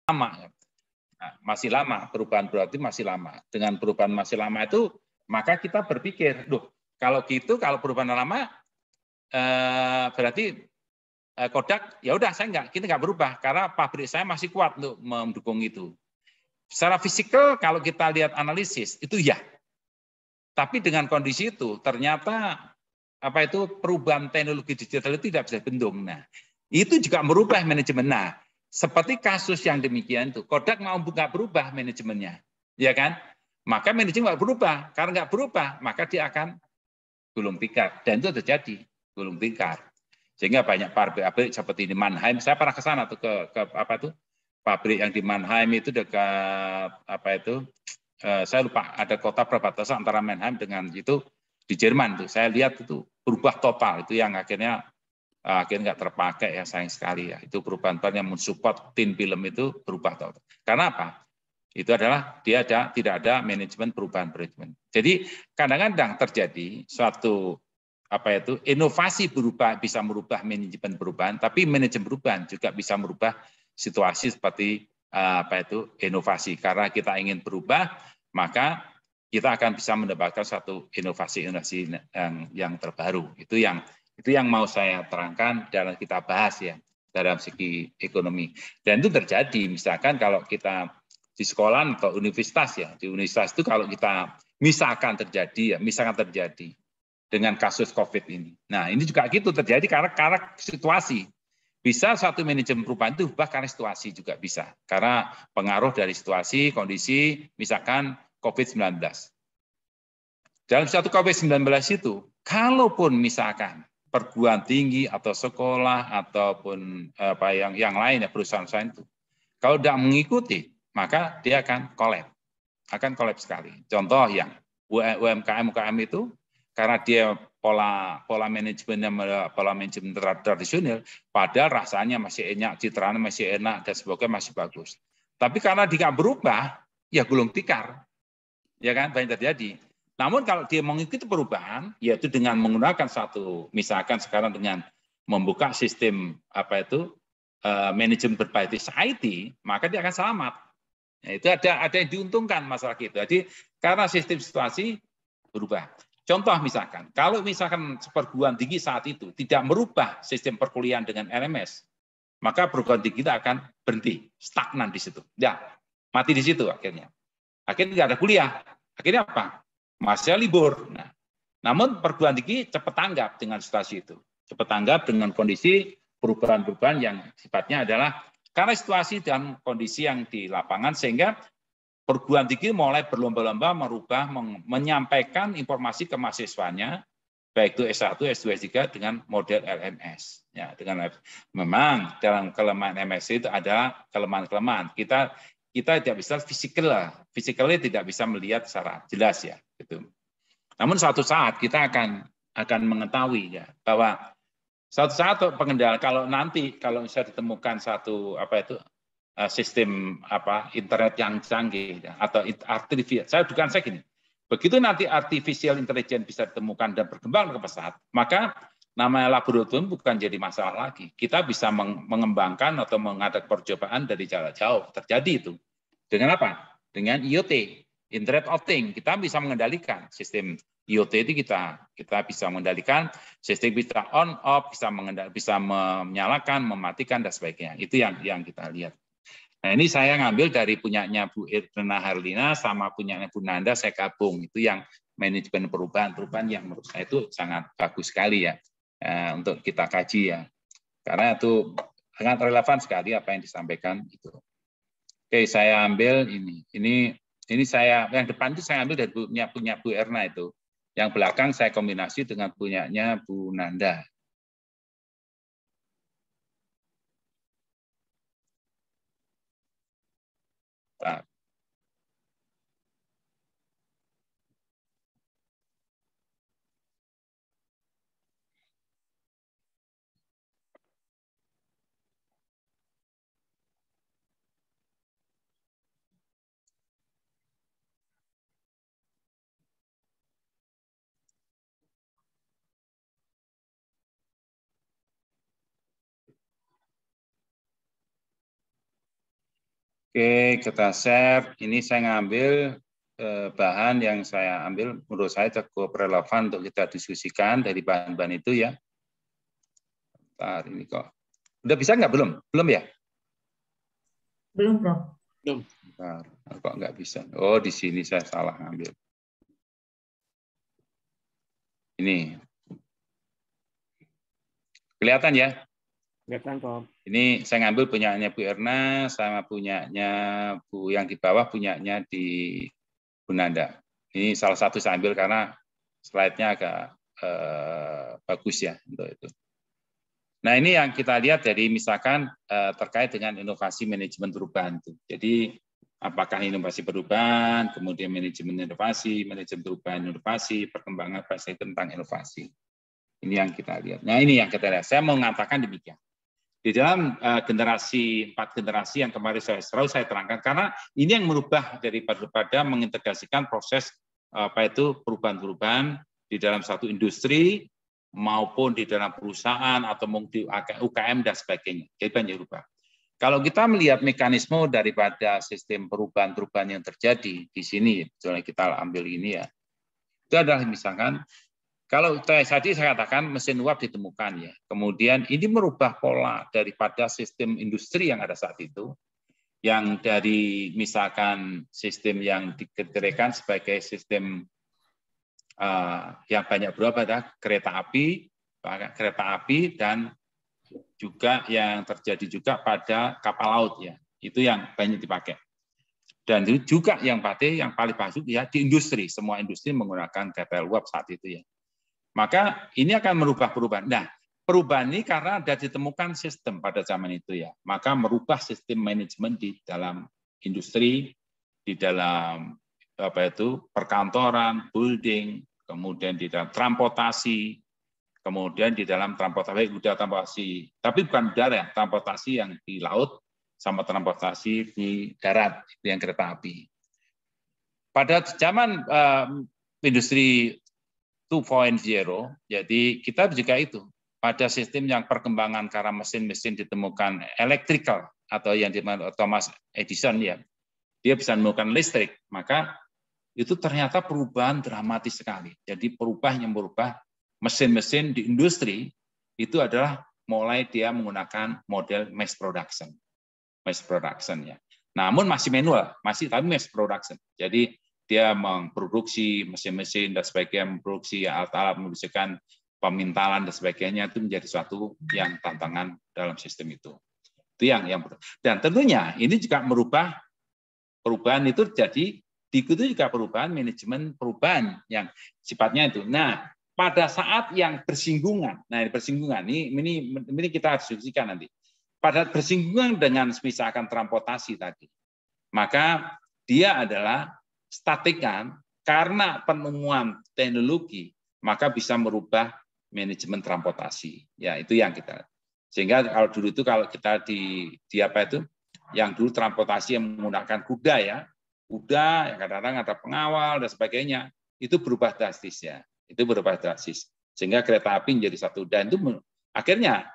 lama. Nah, masih lama, perubahan berarti masih lama. Dengan perubahan masih lama itu, maka kita berpikir, loh, kalau gitu, kalau perubahan lama, berarti Kodak, ya udah kita nggak berubah, karena pabrik saya masih kuat untuk mendukung itu. Secara fisikal, kalau kita lihat analisis, itu ya. Tapi dengan kondisi itu, ternyata perubahan teknologi digital itu tidak bisa dibendung. Nah, itu juga merubah manajemen. Nah, seperti kasus yang demikian itu, Kodak mau nggak berubah manajemennya, ya kan? Maka manajemen nggak berubah. Karena nggak berubah, maka dia akan gulung tikar. Dan itu terjadi gulung tikar. Sehingga banyak pabrik seperti di Mannheim. Saya pernah ke sana tuh ke pabrik yang di Mannheim itu dekat saya lupa ada kota perbatasan antara Mannheim dengan itu di Jerman tuh. Saya lihat itu berubah total, itu yang akhirnya nggak terpakai, ya sayang sekali ya. Itu perubahan yang mensupport tin film itu berubah total. Karena apa? Itu adalah tidak ada manajemen perubahan manajemen. Jadi kadang-kadang terjadi suatu inovasi bisa merubah manajemen perubahan, tapi manajemen perubahan juga bisa merubah situasi seperti inovasi. Karena kita ingin berubah, maka kita akan bisa mendapatkan satu inovasi yang terbaru. Itu yang mau saya terangkan dan kita bahas ya dalam segi ekonomi. Dan itu terjadi, misalkan kalau kita di sekolah atau universitas ya, di universitas itu kalau kita misalkan terjadi dengan kasus COVID ini. Nah, ini juga gitu terjadi karena situasi. Bisa satu manajemen perubahan itu ubah karena situasi juga bisa. Karena pengaruh dari situasi, kondisi, misalkan COVID-19. Dalam satu COVID-19 itu, kalaupun misalkan perguruan tinggi atau sekolah ataupun yang lain ya perusahaan itu, kalau tidak mengikuti, maka dia akan kolaps sekali. Contoh yang UMKM itu, karena dia pola manajemennya pola manajemen tradisional, padahal rasanya masih enak, citranya masih enak dan sebagainya masih bagus. Tapi karena dia berubah, ya gulung tikar, ya kan, banyak terjadi. Namun kalau dia mengikuti perubahan, yaitu dengan menggunakan misalkan sekarang dengan membuka sistem manajemen berbasis IT, maka dia akan selamat. Nah, itu ada yang diuntungkan masalah itu. Jadi karena sistem situasi berubah. Contoh misalkan, kalau misalkan perguruan tinggi saat itu tidak merubah sistem perkuliahan dengan LMS, maka perguruan tinggi kita akan berhenti, stagnan di situ. Ya, mati di situ akhirnya. Akhirnya tidak ada kuliah. Akhirnya apa? Masa libur. Nah, namun perguruan tinggi cepat tanggap dengan situasi itu. Cepat tanggap dengan kondisi perubahan-perubahan yang sifatnya adalah karena situasi dan kondisi yang di lapangan, sehingga perguruan tinggi mulai berlomba-lomba menyampaikan informasi ke mahasiswanya, baik itu S1, S2, S3 dengan model LMS. Ya, memang dalam kelemahan LMS itu ada kelemahan-kelemahan. Kita tidak bisa physically tidak bisa melihat secara jelas ya. Gitu. Namun suatu saat kita akan mengetahui ya bahwa suatu saat pengendalian kalau bisa ditemukan satu sistem internet yang canggih ya, atau artificial. Saya gini. Begitu nanti artificial intelligence bisa ditemukan dan berkembang ke pesat, maka namanya laboratorium bukan jadi masalah lagi. Kita bisa mengembangkan atau mengadakan percobaan dari jarak jauh. Terjadi itu. Dengan apa? Dengan IoT, Internet of Things. Kita bisa mengendalikan sistem IoT itu kita bisa mengendalikan sistem, bisa on off, bisa menyalakan, mematikan dan sebagainya. Itu yang kita lihat. Nah, ini saya ngambil dari punyanya Bu Irna Harlina sama punyanya Bu Nanda, saya gabung. Itu yang manajemen perubahan yang menurut saya itu sangat bagus sekali ya untuk kita kaji ya. Karena itu sangat relevan sekali apa yang disampaikan itu. Oke, saya ambil ini. Ini saya yang depan itu saya ambil dari punya Bu Erna itu. Yang belakang saya kombinasi dengan punyanya Bu Nanda. Nah, Oke, kita share. Ini saya ngambil bahan yang saya ambil, menurut saya cukup relevan untuk kita diskusikan dari bahan-bahan itu ya. Bentar, ini kok. Udah bisa nggak? Belum? Belum ya? Belum, Prof. Belum. Bentar, kok nggak bisa? Oh, di sini saya salah ngambil. Ini. Kelihatan ya? Kelihatan, Prof. Ini saya ngambil punyanya Bu Erna sama punyanya Bu yang di bawah punyanya di Bu Nanda. Ini salah satu saya ambil karena slide-nya agak bagus ya untuk itu. Nah ini yang kita lihat dari misalkan terkait dengan inovasi manajemen perubahan itu. Jadi apakah inovasi perubahan, kemudian manajemen perubahan inovasi, perkembangan pasti tentang inovasi. Ini yang kita lihat. Nah ini yang kita lihat. Saya mau mengatakan demikian. Di dalam generasi 4 generasi yang kemarin selalu saya terangkan, karena ini yang merubah daripada mengintegrasikan proses perubahan-perubahan di dalam satu industri maupun di dalam perusahaan atau mungkin di UKM dan sebagainya. Jadi banyak berubah. Kalau kita melihat mekanisme daripada sistem perubahan-perubahan yang terjadi di sini, misalnya kita ambil ini ya, itu adalah misalkan kalau tadi saya katakan mesin uap ditemukan ya, kemudian ini merubah pola daripada sistem industri yang ada saat itu, yang dari misalkan sistem yang dikatakan sebagai sistem yang banyak berubah adalah kereta api dan juga yang terjadi juga pada kapal laut ya, itu yang banyak dipakai. Dan juga yang paling masuk ya di industri, semua industri menggunakan kapal uap saat itu ya. Maka ini akan merubah perubahan. Nah, perubahan ini karena ada ditemukan sistem pada zaman itu ya, maka merubah sistem manajemen di dalam industri, di dalam perkantoran, building, kemudian di dalam transportasi, kemudian di dalam transportasi, tapi bukan udara, transportasi yang di laut sama transportasi di darat, itu yang kereta api. Pada zaman industri 2.0, jadi kita juga itu pada sistem yang perkembangan karena mesin-mesin ditemukan electrical atau yang dimana Thomas Edison ya, dia bisa menemukan listrik, maka itu ternyata perubahan dramatis sekali. Jadi perubahan yang merubah mesin-mesin di industri itu adalah mulai dia menggunakan model mass production ya. Namun masih manual, tapi mass production. Jadi dia memproduksi mesin-mesin dan sebagainya, memproduksi alat-alat, memproduksikan pemintalan dan sebagainya, itu menjadi suatu yang tantangan dalam sistem itu. Itu yang dan tentunya ini juga merubah perubahan itu terjadi, diikuti juga perubahan manajemen perubahan yang sifatnya itu. Nah, pada saat yang bersinggungan, ini kita harus diskusikan nanti. Pada bersinggungan dengan misalkan transportasi tadi, maka dia adalah statikan karena penemuan teknologi maka bisa merubah manajemen transportasi ya, itu yang kita, sehingga kalau dulu itu kalau kita di apa itu yang dulu transportasi yang menggunakan kuda ya, kuda yang kadang-kadang ada pengawal dan sebagainya, itu berubah drastis ya, sehingga kereta api menjadi satu, dan itu akhirnya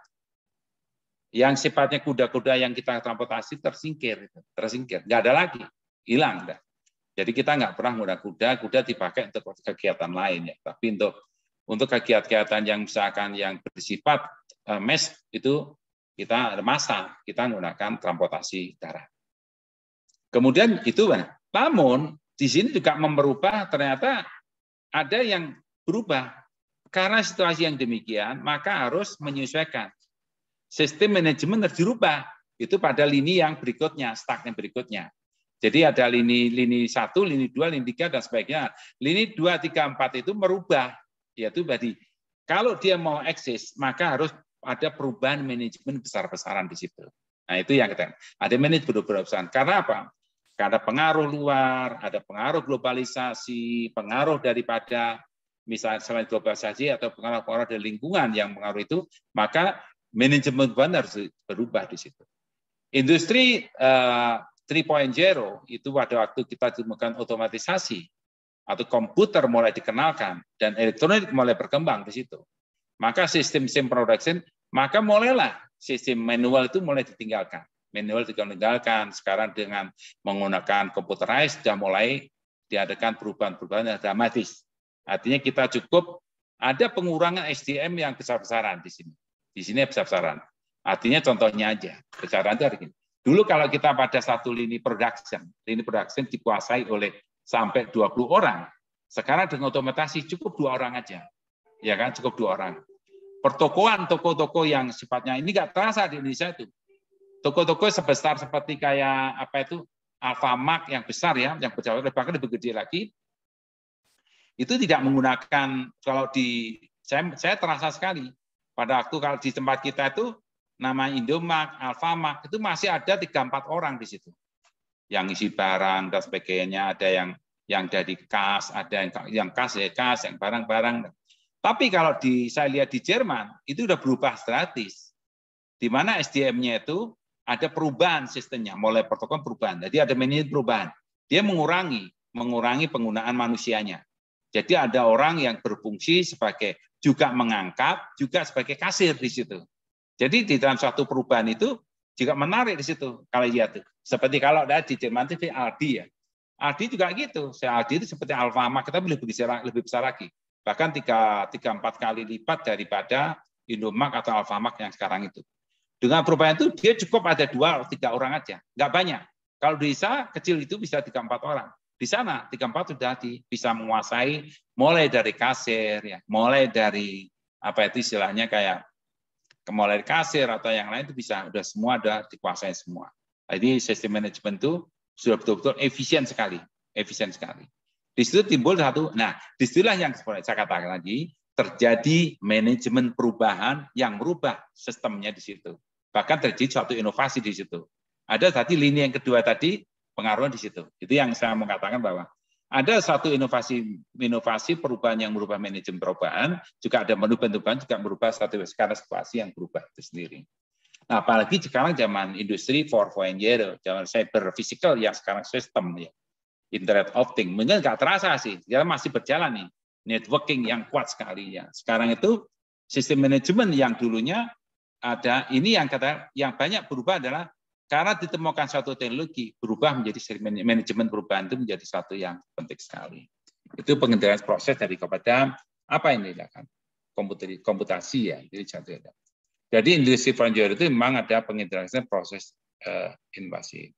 yang sifatnya kuda-kuda yang kita transportasi tersingkir, nggak ada lagi, hilang dah. Jadi kita nggak pernah menggunakan kuda dipakai untuk kegiatan lain ya. Tapi untuk kegiatan yang misalkan yang bersifat mass itu kita ada massa, kita menggunakan transportasi darat. Kemudian itu, namun di sini juga merubah, ternyata ada yang berubah karena situasi yang demikian, maka harus menyesuaikan. Sistem manajemen harus dirubah itu pada lini yang berikutnya, stagnya berikutnya. Jadi ada lini 1, lini 2, lini 3 dan sebagainya. Lini 2, 3, 4 itu merubah, yaitu berarti kalau dia mau eksis maka harus ada perubahan manajemen besar-besaran di situ. Nah itu yang kita ada manajemen besar-besaran. Karena apa? Karena pengaruh luar, ada pengaruh globalisasi, pengaruh daripada misalnya selain globalisasi atau pengaruh dari lingkungan yang pengaruh itu, maka manajemen beban harus berubah di situ. Industri 3.0 itu pada waktu kita ditemukan otomatisasi atau komputer mulai dikenalkan dan elektronik mulai berkembang di situ. Maka sistem production, maka mulailah sistem manual itu mulai ditinggalkan. manual ditinggalkan. Sekarang dengan menggunakan computerized sudah mulai diadakan perubahan-perubahan yang dramatis. Artinya kita cukup ada pengurangan SDM yang besar-besaran di sini. Di sini besar-besaran. Artinya contohnya aja, besaran itu hari ini. Dulu kalau kita pada satu lini production dikuasai oleh sampai 20 orang. Sekarang dengan otomatisasi cukup 2 orang aja. Ya kan, cukup 2 orang. Pertokoan toko-toko yang sifatnya ini nggak terasa di Indonesia itu. Toko-toko sebesar seperti kayak apa itu Alfamart yang besar ya, yang berjauh bahkan lebih gede lagi, itu tidak menggunakan kalau di saya terasa sekali pada waktu kalau di tempat kita itu nama Indomart, Alfamart itu masih ada 3-4 orang di situ yang isi barang dan sebagainya, ada yang dari kas, ada yang kas, yang barang-barang. Tapi kalau saya lihat di Jerman, itu sudah berubah drastis. Di mana SDM-nya itu ada perubahan sistemnya, mulai protokol perubahan. Jadi ada manajemen perubahan. Dia mengurangi penggunaan manusianya. Jadi ada orang yang berfungsi sebagai juga mengangkat, juga sebagai kasir di situ. Jadi di dalam suatu perubahan itu juga menarik di situ. Kalau lihat tuh. Seperti kalau ada di Jerman TV Aldi ya. Aldi juga gitu. Aldi itu seperti Alfamart, kita lebih besar lagi. Bahkan 3-4 kali lipat daripada Indomart atau Alfamart yang sekarang itu. Dengan perubahan itu dia cukup ada 2-3 orang aja, nggak banyak. Kalau di desa kecil itu bisa 3-4 orang. Di sana 3-4 sudah bisa menguasai mulai dari kasir ya, mulai dari apa itu istilahnya kayak mulai kasir atau yang lain itu bisa udah semua ada dikuasai semua. Jadi sistem manajemen itu sudah betul-betul efisien sekali. Di situ timbul satu, nah disitulah yang seperti saya katakan lagi, terjadi manajemen perubahan yang merubah sistemnya di situ. Bahkan terjadi suatu inovasi di situ. Ada tadi lini yang kedua tadi, pengaruhnya di situ. Itu yang saya mau katakan bahwa ada satu inovasi perubahan yang merubah manajemen perubahan, juga ada menu perubahan juga merubah satu sekarang situasi yang berubah itu sendiri. Nah, apalagi sekarang zaman industri 4.0, zaman cyber physical yang sekarang sistem ya. Internet of Things, mungkin nggak terasa sih, dia masih berjalan nih, networking yang kuat sekali ya. Sekarang itu sistem manajemen yang dulunya ada, ini yang banyak berubah adalah karena ditemukan suatu teknologi berubah menjadi manajemen perubahan itu menjadi satu yang penting sekali. Itu pengendalian proses dari kepada apa yang dilakukan komputasi ya. Jadi industri 4.0 itu memang ada pengendalian proses inovasi.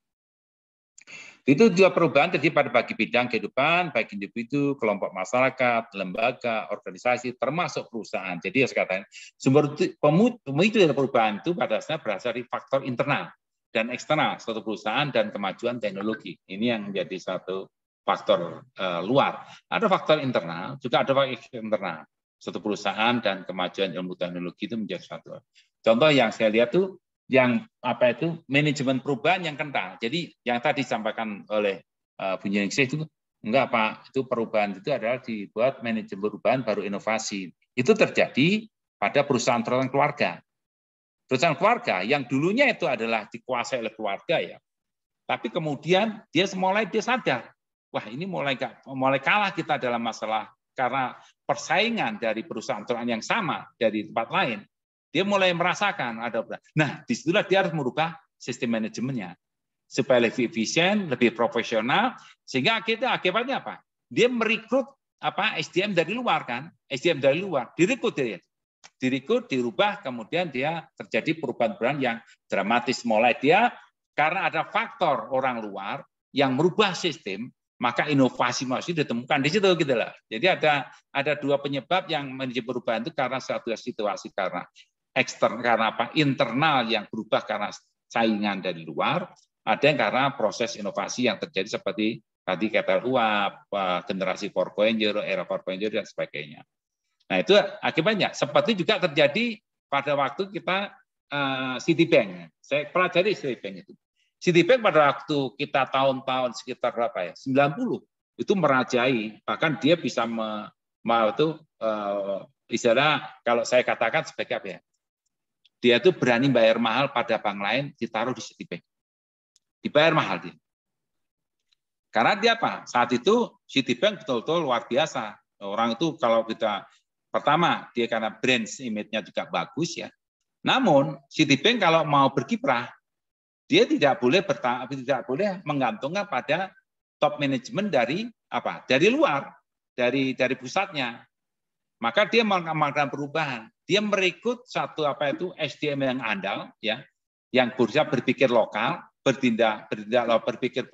Itu juga perubahan terjadi pada bagi bidang kehidupan, baik individu, kelompok masyarakat, lembaga, organisasi, termasuk perusahaan. Jadi saya katakan, sumber pemicu dari perubahan itu pada dasarnya berasal dari faktor internal dan eksternal suatu perusahaan dan kemajuan teknologi. Ini yang menjadi satu faktor luar. Ada faktor internal, juga ada faktor eksternal. Suatu perusahaan dan kemajuan ilmu teknologi itu menjadi satu. Contoh yang saya lihat tuh yang apa itu manajemen perubahan yang kental. Jadi yang tadi disampaikan oleh Bu Ningsih itu enggak Pak, itu perubahan itu adalah dibuat manajemen perubahan baru inovasi. Itu terjadi pada perusahaan keluarga. Perusahaan keluarga yang dulunya itu adalah dikuasai oleh keluarga ya. Tapi kemudian dia sadar, wah ini mulai kalah kita dalam masalah karena persaingan dari perusahaan yang sama dari tempat lain. Dia mulai merasakan ada. Nah, disitulah dia harus merubah sistem manajemennya supaya lebih efisien, lebih profesional, sehingga akibatnya apa? Dia merekrut SDM dari luar kan, SDM dari luar, direkrut dia, dirubah, kemudian dia terjadi perubahan yang dramatis. Mulai dia karena ada faktor orang luar yang merubah sistem, maka inovasi ditemukan di situ gitu lah. Jadi ada 2 penyebab yang manajemen perubahan itu karena suatu situasi karena eksternal karena internal yang berubah karena saingan dari luar, ada yang karena proses inovasi yang terjadi seperti tadi capital uap, generasi 4.0, era 4.0 dan sebagainya. Nah, itu akibatnya seperti juga terjadi pada waktu kita Citibank. Saya pelajari Citibank itu. Citibank pada waktu kita tahun-tahun sekitar berapa ya? 90 itu merajai, bahkan dia bisa istilah kalau saya katakan sebagai apa ya? Dia itu berani bayar mahal pada bank lain, ditaruh di Citibank. Dibayar mahal dia. Karena dia apa? Saat itu Citibank betul-betul luar biasa. Orang itu kalau kita, pertama, dia karena brand image-nya juga bagus ya. Namun Citibank kalau mau berkiprah, dia tidak boleh menggantungkan pada top manajemen dari apa? Dari luar, dari pusatnya. Maka dia melakukan perubahan. Dia merekrut satu SDM yang andal, ya, yang berusaha berpikir lokal, bertindak berpikir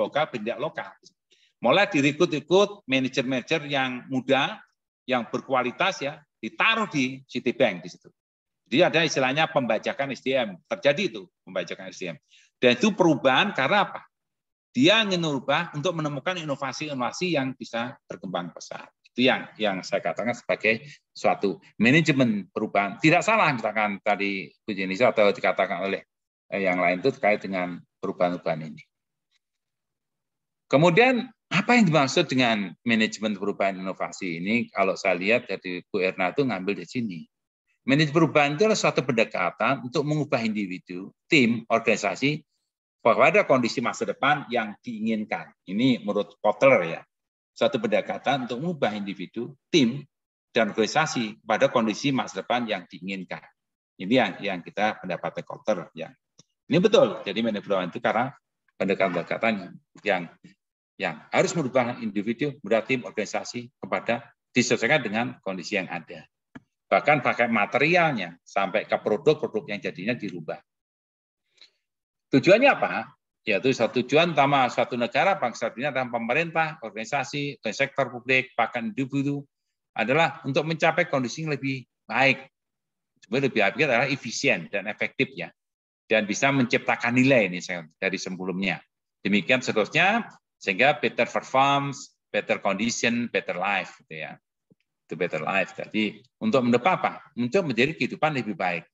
lokal. Mulai direkrut manajer-manajer yang muda, yang berkualitas, ya, ditaruh di Citibank di situ. Jadi ada istilahnya pembajakan SDM, terjadi itu pembajakan SDM. Dan itu perubahan karena apa? Dia ingin merubah untuk menemukan inovasi-inovasi yang bisa berkembang pesat. Itu yang saya katakan sebagai suatu manajemen perubahan. Tidak salah misalkan tadi Bu Jenisa atau dikatakan oleh yang lain itu terkait dengan perubahan-perubahan ini. Kemudian apa yang dimaksud dengan manajemen perubahan inovasi ini? Kalau saya lihat dari Bu Erna itu ngambil di sini. Manajemen perubahan itu adalah suatu pendekatan untuk mengubah individu, tim, organisasi pada kondisi masa depan yang diinginkan. Ini menurut Kotler, ya. Suatu pendekatan untuk mengubah individu, tim, dan organisasi pada kondisi masa depan yang diinginkan. Ini yang kita pendapatnya Kotler, ya. Ini betul. Jadi manajemen perubahan itu karena pendekatan yang harus merubah individu, merubah tim, organisasi kepada disesuaikan dengan kondisi yang ada. Bahkan pakai materialnya sampai ke produk-produk yang jadinya dirubah. Tujuannya apa? Yaitu tujuan utama suatu negara, bangsa, dunia, dan pemerintah, organisasi, sektor publik, bahkan individu adalah untuk mencapai kondisi yang lebih baik. Sebenarnya lebih baik adalah efisien dan efektif, ya, dan bisa menciptakan nilai ini dari sebelumnya. Demikian seterusnya sehingga better performance, better condition, better life, gitu ya. Itu better life. Jadi untuk mendapat apa? Untuk menjadi kehidupan lebih baik.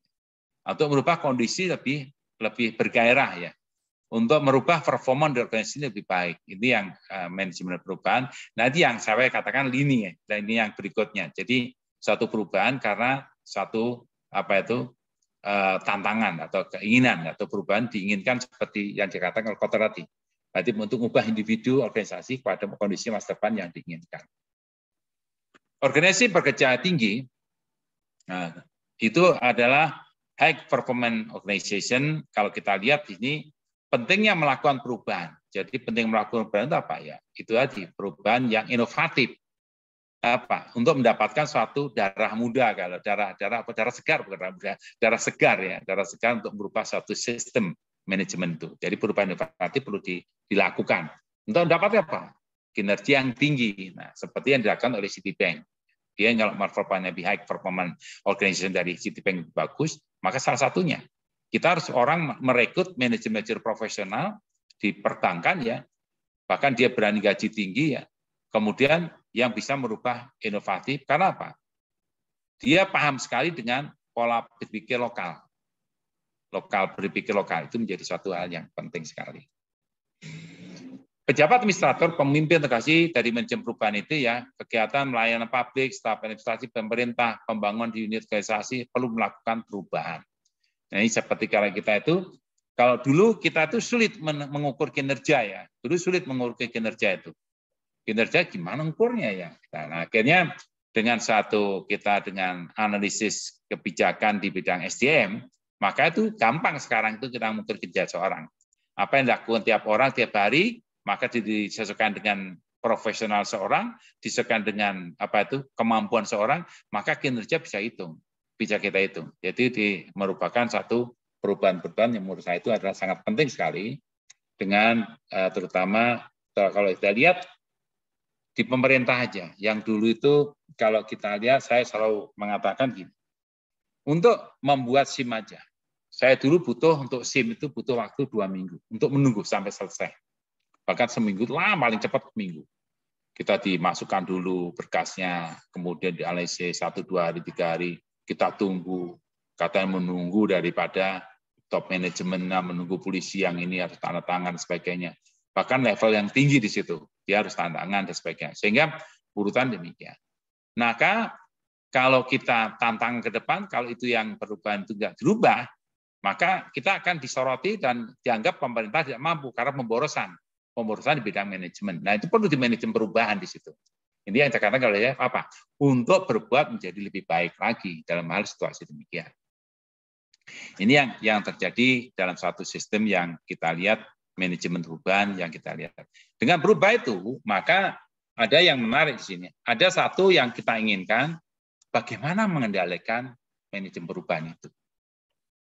Untuk merubah kondisi lebih bergairah, ya. Untuk merubah performa di organisasi lebih baik. Ini yang manajemen perubahan. Nah, itu yang saya katakan lini, ya. Dan ini yang berikutnya. Jadi satu perubahan karena satu tantangan atau keinginan atau perubahan diinginkan seperti yang dikatakan oleh Kotler tadi. Berarti untuk mengubah individu, organisasi pada kondisi masa depan yang diinginkan. Organisasi bekerja tinggi, nah, itu adalah high performance organization. Kalau kita lihat ini pentingnya melakukan perubahan. Jadi penting melakukan perubahan itu apa, ya? Itu tadi perubahan yang inovatif. Apa? Untuk mendapatkan suatu darah muda, kalau darah segar, bukan darah muda, darah segar, ya, darah segar untuk merubah suatu sistem manajemen itu. Jadi perubahan inovatif perlu dilakukan. Untuk mendapatkan apa? Kinerja yang tinggi. Nah, seperti yang dilakukan oleh Citibank. Dia kalau performanya high performance organization dari Citibank bagus, maka salah satunya kita harus orang merekrut manajer profesional di perbankan, ya, bahkan dia berani gaji tinggi, ya, kemudian yang bisa merubah inovatif karena apa? Dia paham sekali dengan pola berpikir lokal berpikir lokal itu menjadi suatu hal yang penting sekali. Pejabat administrator, pemimpin integrasi dari manajemen perubahan itu, ya, kegiatan melayanan publik, staf administrasi pemerintah, pembangunan di unit organisasi perlu melakukan perubahan. Nah, ini seperti kalau kita itu, kalau dulu kita itu sulit mengukur kinerja, ya, dulu sulit mengukur kinerja itu. Kinerja gimana ukurnya, ya? Nah, akhirnya dengan dengan analisis kebijakan di bidang SDM, maka itu gampang sekarang itu kita mengukur kinerja seorang. Apa yang dilakukan tiap orang tiap hari, maka disesuaikan dengan profesional seorang, disesuaikan dengan kemampuan seorang, maka kinerja bisa kita hitung. Jadi merupakan satu perubahan-perubahan yang menurut saya itu adalah sangat penting sekali dengan terutama kalau kita lihat di pemerintah aja. Yang dulu itu kalau kita lihat, saya selalu mengatakan gini, untuk membuat SIM aja, saya dulu untuk SIM itu butuh waktu 2 minggu untuk menunggu sampai selesai. Bahkan seminggu lah, paling cepat seminggu. Kita dimasukkan dulu berkasnya, kemudian dianalisis 1, 2 hari, 3 hari, kita tunggu. Katanya menunggu daripada top manajemen, menunggu polisi yang ini harus tanda tangan dan sebagainya. Bahkan level yang tinggi di situ, dia harus tanda tangan dan sebagainya. Sehingga urutan demikian. Maka kalau kita tantang ke depan, kalau itu yang perubahan itu tidak dirubah, maka kita akan disoroti dan dianggap pemerintah tidak mampu karena pemborosan di bidang manajemen. Nah, itu perlu di manajemen perubahan di situ. Ini yang saya katakan oleh apa? Untuk berbuat menjadi lebih baik lagi dalam hal situasi demikian. Ini yang terjadi dalam satu sistem yang kita lihat, manajemen perubahan yang kita lihat. Dengan berubah itu, maka ada yang menarik di sini. Ada satu yang kita inginkan, bagaimana mengendalikan manajemen perubahan itu.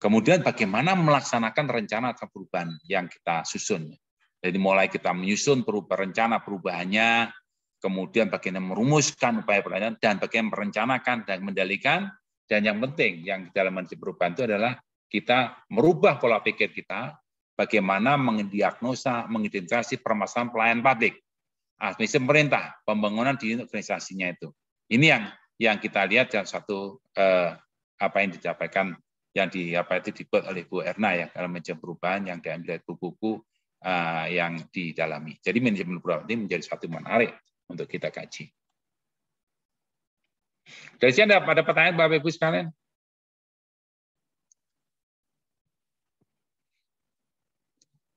Kemudian bagaimana melaksanakan rencana perubahan yang kita susun. Jadi mulai kita menyusun rencana perubahannya, kemudian bagaimana merumuskan upaya perubahan, dan bagaimana merencanakan dan mengendalikan. Dan yang penting, yang dalam manajemen perubahan itu adalah kita merubah pola pikir kita, bagaimana mendiagnosa, mengidentifikasi permasalahan pelayanan publik, administrasi pemerintah, pembangunan di organisasinya itu. Ini yang kita lihat dalam satu apa yang disampaikan, yang dibuat oleh Bu Erna ya dalam manajemen perubahan yang diambil dari buku-buku yang didalami. Jadi manajemen perubahan ini menjadi satu menarik untuk kita kaji. Dari sini ada pertanyaan Bapak Ibu sekalian?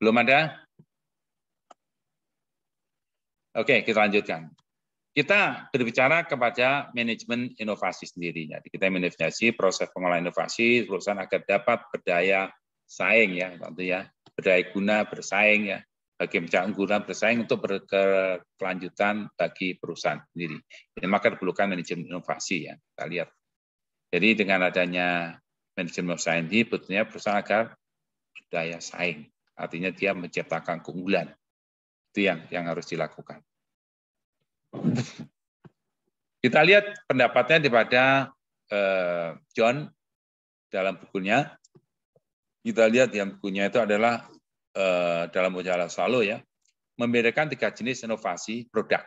Belum ada? Oke, kita lanjutkan. Kita berbicara kepada manajemen inovasi sendiri. Jadi kita mendefinisi proses pengolahan inovasi perusahaan agar dapat berdaya saing ya, tentu ya, berdaya guna bersaing ya, bagi keunggulan bersaing untuk berkelanjutan bagi perusahaan sendiri. Jadi, maka diperlukan manajemen inovasi ya, kita lihat. Jadi dengan adanya manajemen inovasi ini, betulnya perusahaan agar berdaya saing, artinya dia menciptakan keunggulan. Itu yang harus dilakukan. Kita lihat pendapatnya daripada John dalam bukunya. Kita lihat yang bukunya itu adalah dalam majalah Salo ya, membedakan 3 jenis inovasi produk.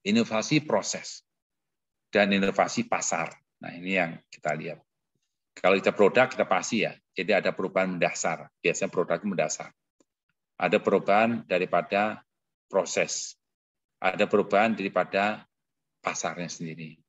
Inovasi proses dan inovasi pasar. Nah, ini yang kita lihat. Kalau kita produk, kita pasti ya. Jadi ada perubahan mendasar. Biasanya produk mendasar. Ada perubahan daripada proses. Ada perubahan daripada pasarnya sendiri.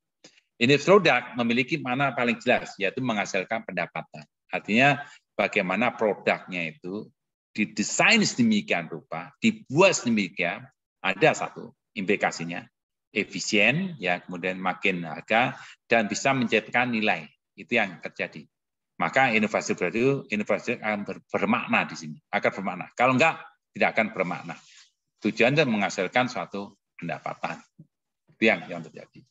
Ini produk memiliki mana paling jelas, yaitu menghasilkan pendapatan. Artinya bagaimana produknya itu didesain sedemikian rupa, dibuat sedemikian, ada satu implikasinya, efisien, ya kemudian makin harga, dan bisa menciptakan nilai. Itu yang terjadi. Maka inovasi akan bermakna di sini, akan bermakna. Kalau enggak, tidak akan bermakna. Tujuannya menghasilkan suatu pendapatan. Itu yang terjadi.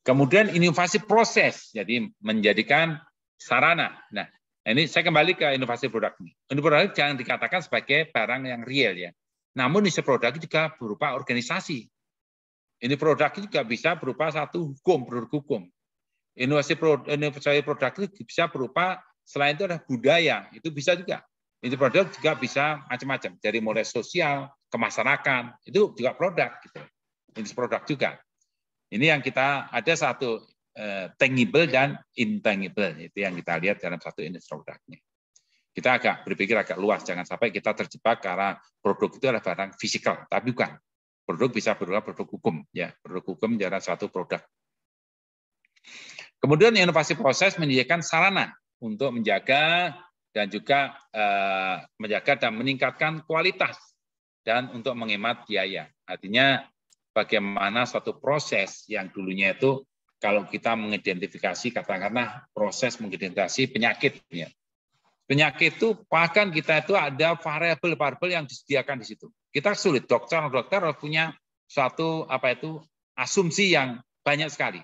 Kemudian inovasi proses, jadi menjadikan sarana. Nah, ini saya kembali ke inovasi produk ini. Inovasi produk jangan dikatakan sebagai barang yang real ya. Namun inovasi produk juga berupa organisasi. Ini produk juga bisa berupa satu hukum, produk hukum. Inovasi produk itu bisa berupa selain itu ada budaya, itu bisa juga. Ini produk juga bisa macam-macam, dari mulai sosial ke masyarakat, itu juga produk. Gitu. Ini produk juga. Ini yang kita ada satu tangible dan intangible, itu yang kita lihat dalam satu industri produknya. Kita agak berpikir agak luas, jangan sampai kita terjebak karena produk itu adalah barang fisikal, tapi bukan. Produk bisa berupa produk hukum, ya produk hukum adalah satu produk. Kemudian inovasi proses menyediakan sarana untuk menjaga dan juga menjaga dan meningkatkan kualitas dan untuk menghemat biaya. Artinya bagaimana suatu proses yang dulunya itu kalau kita mengidentifikasi katakanlah proses mengidentifikasi penyakit ya. Penyakit itu bahkan kita itu ada variabel-variabel yang disediakan di situ. Kita sulit, dokter punya suatu asumsi yang banyak sekali.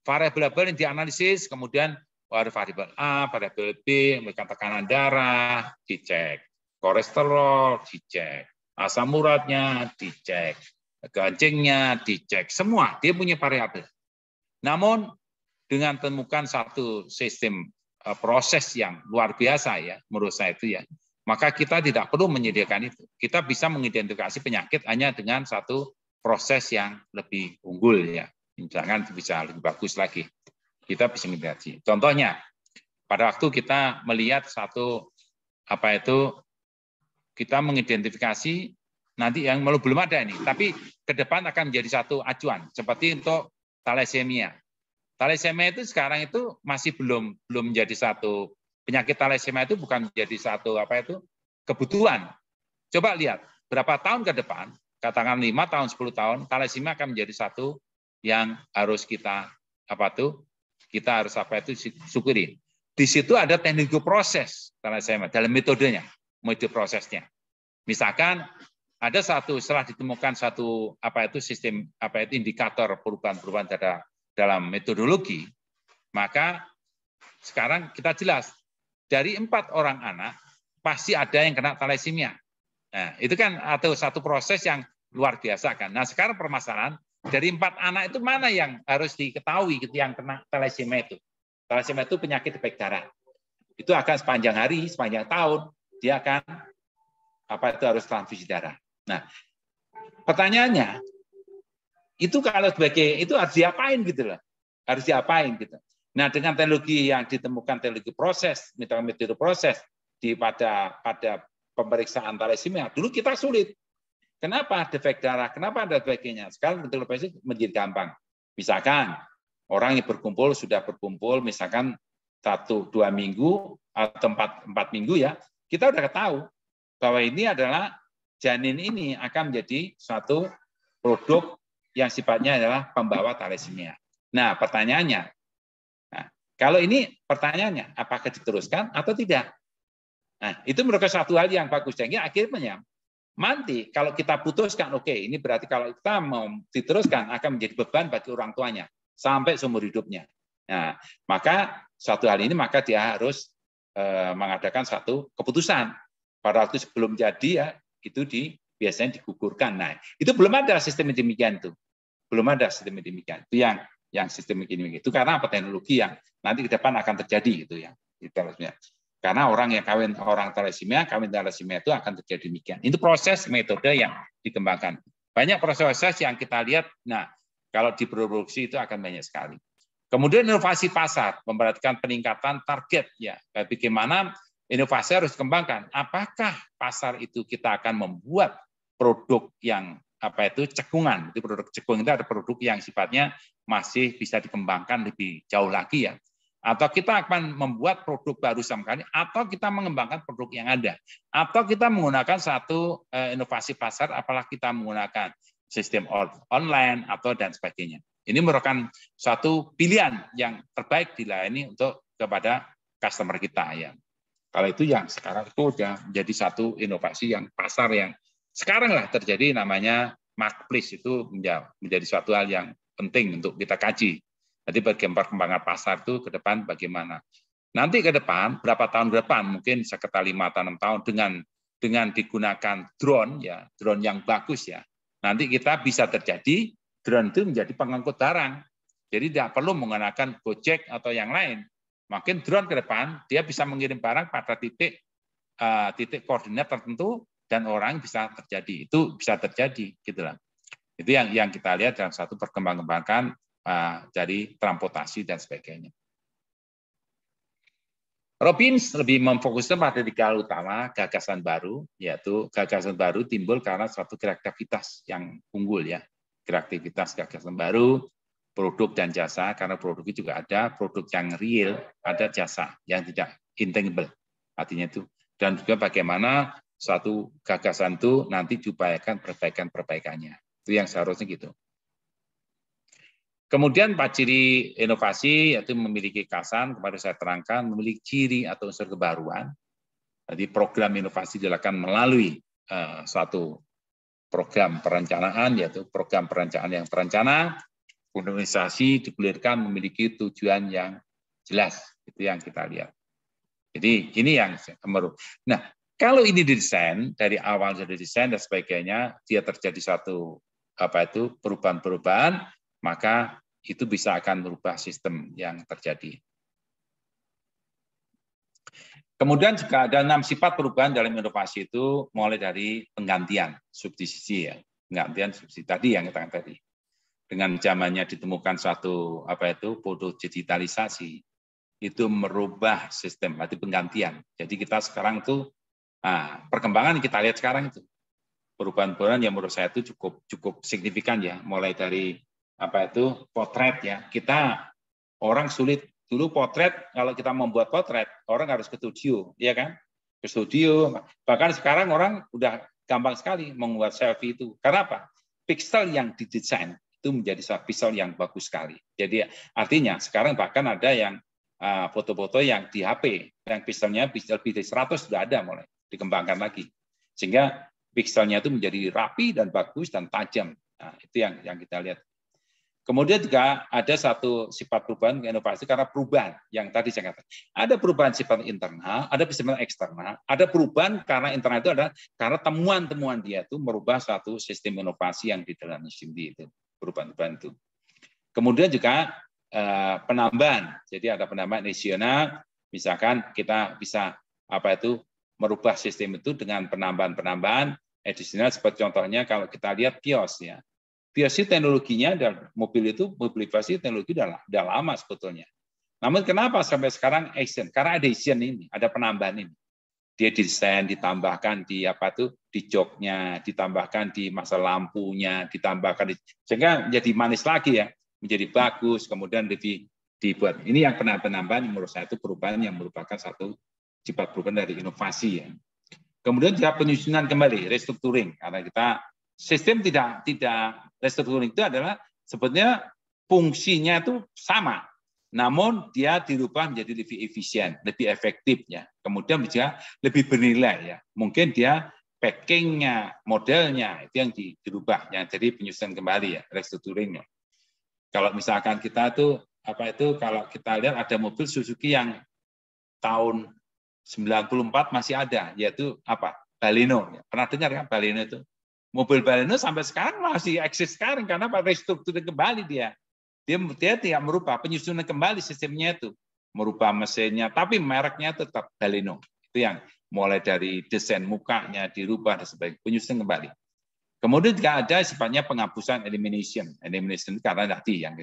Variabel yang dianalisis, kemudian ada variabel A, variabel B, tekanan darah, dicek. Kolesterol, dicek. Asam uratnya, dicek. Kencingnya, dicek. Semua, dia punya variabel. Namun, dengan temukan satu sistem proses yang luar biasa, ya menurut saya itu ya, maka kita tidak perlu menyediakan itu. Kita bisa mengidentifikasi penyakit hanya dengan satu proses yang lebih unggul, ya. Jangan bisa lebih bagus lagi. Kita bisa mengidentifikasi. Contohnya, pada waktu kita melihat satu kita mengidentifikasi nanti yang belum ada ini, tapi ke depan akan menjadi satu acuan seperti untuk thalassemia. Thalassemia itu sekarang itu masih belum menjadi satu penyakit. Thalassemia itu bukan menjadi satu kebutuhan. Coba lihat berapa tahun ke depan, katakan 5 tahun, 10 tahun, thalassemia akan menjadi satu yang harus kita kita harus syukuri. di situ ada teknik proses dalam metodenya, metode prosesnya. Misalkan ada setelah ditemukan satu sistem indikator perubahan-perubahan dalam metodologi, maka sekarang kita jelas dari 4 orang anak pasti ada yang kena thalassemia. Nah, itu kan atau satu proses yang luar biasa kan. Nah, sekarang permasalahan dari 4 anak itu mana yang harus diketahui gitu yang kena thalassemia itu. Thalassemia itu penyakit defek darah. Itu akan sepanjang hari, sepanjang tahun dia akan harus transfusi darah. Nah, pertanyaannya itu kalau sebagai itu harus diapain gitu loh. Harus diapain gitu. Nah, dengan teknologi yang ditemukan teknologi proses, metode proses pada pemeriksaan thalassemia, dulu kita sulit. Kenapa defek darah? Kenapa ada defeknya? Sekarang metode menjadi gampang. Misalkan orang yang sudah berkumpul, misalkan 1-2 minggu atau 4 minggu ya, kita udah tahu bahwa ini adalah janin ini akan menjadi suatu produk yang sifatnya adalah pembawa thalassemia. Nah, pertanyaannya, kalau ini pertanyaannya, apakah diteruskan atau tidak? Nah, itu merupakan satu hal yang bagus. Jadi akhirnya nanti kalau kita putuskan, oke, ini berarti kalau kita mau diteruskan akan menjadi beban bagi orang tuanya sampai seumur hidupnya. Nah, maka suatu hal ini maka dia harus mengadakan satu keputusan. Pada waktu sebelum jadi ya itu biasanya digugurkan. Nah, itu belum ada sistem demikian itu. Belum ada sistem demikian. Itu yang sistem begini itu karena apa teknologi yang nanti ke depan akan terjadi gitu ya. Karena orang yang kawin thalassemia itu akan terjadi demikian. Itu proses metode yang dikembangkan. Banyak proses yang kita lihat. Nah, kalau diproduksi itu akan banyak sekali. Kemudian inovasi pasar memperhatikan peningkatan target ya. Bagaimana inovasi harus dikembangkan. Apakah pasar itu kita akan membuat produk yang cekungan. Itu produk cekung itu ada produk yang sifatnya masih bisa dikembangkan lebih jauh lagi ya. Atau kita akan membuat produk baru sama sekali, atau kita mengembangkan produk yang ada, atau kita menggunakan satu inovasi pasar, apalagi kita menggunakan sistem online atau dan sebagainya. Ini merupakan suatu pilihan yang terbaik dilayani untuk kepada customer kita ya. Kalau itu yang sekarang itu sudah menjadi satu inovasi yang pasar yang sekarang lah terjadi namanya marketplace itu menjadi suatu hal yang penting untuk kita kaji. Jadi bagaimana perkembangan pasar itu ke depan bagaimana. Nanti ke depan, berapa tahun ke depan, mungkin sekitar 5 atau 6 tahun dengan digunakan drone ya, drone yang bagus ya. Nanti kita bisa terjadi drone itu menjadi pengangkut barang. Jadi tidak perlu menggunakan Gojek atau yang lain. Makin drone ke depan, dia bisa mengirim barang pada titik koordinat tertentu dan orang bisa terjadi. Itu bisa terjadi gitulah. Itu yang kita lihat dalam satu perkembangan dari transportasi dan sebagainya. Robbins lebih memfokuskan pada 3 hal utama gagasan baru, yaitu gagasan baru timbul karena suatu kreativitas yang unggul ya, kreativitas gagasan baru, produk dan jasa, karena produk itu juga ada produk yang real, ada jasa yang tidak intangible, artinya itu, dan juga bagaimana suatu gagasan itu nanti diupayakan perbaikan-perbaikannya, itu yang seharusnya gitu. Kemudian 4 ciri inovasi yaitu memiliki kekasan, kemarin saya terangkan, memiliki ciri atau unsur kebaruan. Jadi program inovasi dilakukan melalui suatu program perencanaan, yaitu program perencanaan yang terencana, organisasi digulirkan memiliki tujuan yang jelas. Itu yang kita lihat. Jadi ini yang menurut. Nah, kalau ini didesain dari awal sudah desain dan sebagainya, dia terjadi suatu perubahan-perubahan, maka itu bisa akan merubah sistem yang terjadi. Kemudian juga ada 6 sifat perubahan dalam inovasi itu, mulai dari penggantian substitusi ya, penggantian substitusi tadi yang kita tadi. Dengan zamannya ditemukan suatu produk digitalisasi, itu merubah sistem, berarti penggantian. Jadi kita sekarang itu perkembangan kita lihat sekarang itu perubahan-perubahan yang menurut saya itu cukup signifikan ya, mulai dari potret ya. Kita orang sulit dulu potret, kalau kita membuat potret orang harus ke studio, ya kan? Ke studio. Bahkan sekarang orang udah gampang sekali membuat selfie itu. Karena apa? Pixel yang didesain itu menjadi pixel yang bagus sekali. Jadi artinya sekarang bahkan ada yang foto-foto yang di HP, yang pixelnya lebih dari 100 sudah ada mulai dikembangkan lagi, sehingga pixelnya itu menjadi rapi dan bagus dan tajam. Nah, itu yang kita lihat. Kemudian juga ada satu sifat perubahan inovasi karena perubahan yang tadi saya katakan. Ada perubahan sifat internal, ada sifat eksternal, ada perubahan karena internal itu adalah karena temuan-temuan dia itu merubah satu sistem inovasi yang di dalam sendiri itu, perubahan-perubahan itu. Kemudian juga penambahan. Jadi ada penambahan addisional, misalkan kita bisa merubah sistem itu dengan penambahan-penambahan addisional, seperti contohnya kalau kita lihat kios ya. Kios teknologinya dan mobil mobilisasi teknologi udah lama sebetulnya. Namun kenapa sampai sekarang action? Karena ada action ini, ada penambahan ini. Dia desain ditambahkan di di joknya, ditambahkan di masa lampunya, ditambahkan sehingga menjadi manis lagi ya, menjadi bagus, kemudian dibuat. Ini yang penambahan menurut saya itu perubahan yang merupakan satu sifat perubahan dari inovasi ya. Kemudian juga penyusunan kembali, restructuring, karena kita sistem tidak restructuring itu adalah sebetulnya fungsinya itu sama, namun dia dirubah menjadi lebih efisien, lebih efektif ya. Kemudian juga lebih bernilai ya. Mungkin dia packingnya, modelnya itu yang dirubah, yang jadi penyusunan kembali ya, restructuringnya. Kalau misalkan kita tuh kalau kita lihat ada mobil Suzuki yang tahun 94 masih ada, yaitu Baleno. Pernah dengar kan Baleno itu? Mobil Baleno sampai sekarang masih eksis sekarang karena restrukturing kembali dia. Dia tidak merubah, penyusunan kembali sistemnya itu, merubah mesinnya, tapi mereknya tetap Baleno. Itu yang mulai dari desain mukanya dirubah dan sebagainya, penyusunan kembali. Kemudian juga ada sifatnya penghapusan elimination karena tadi yang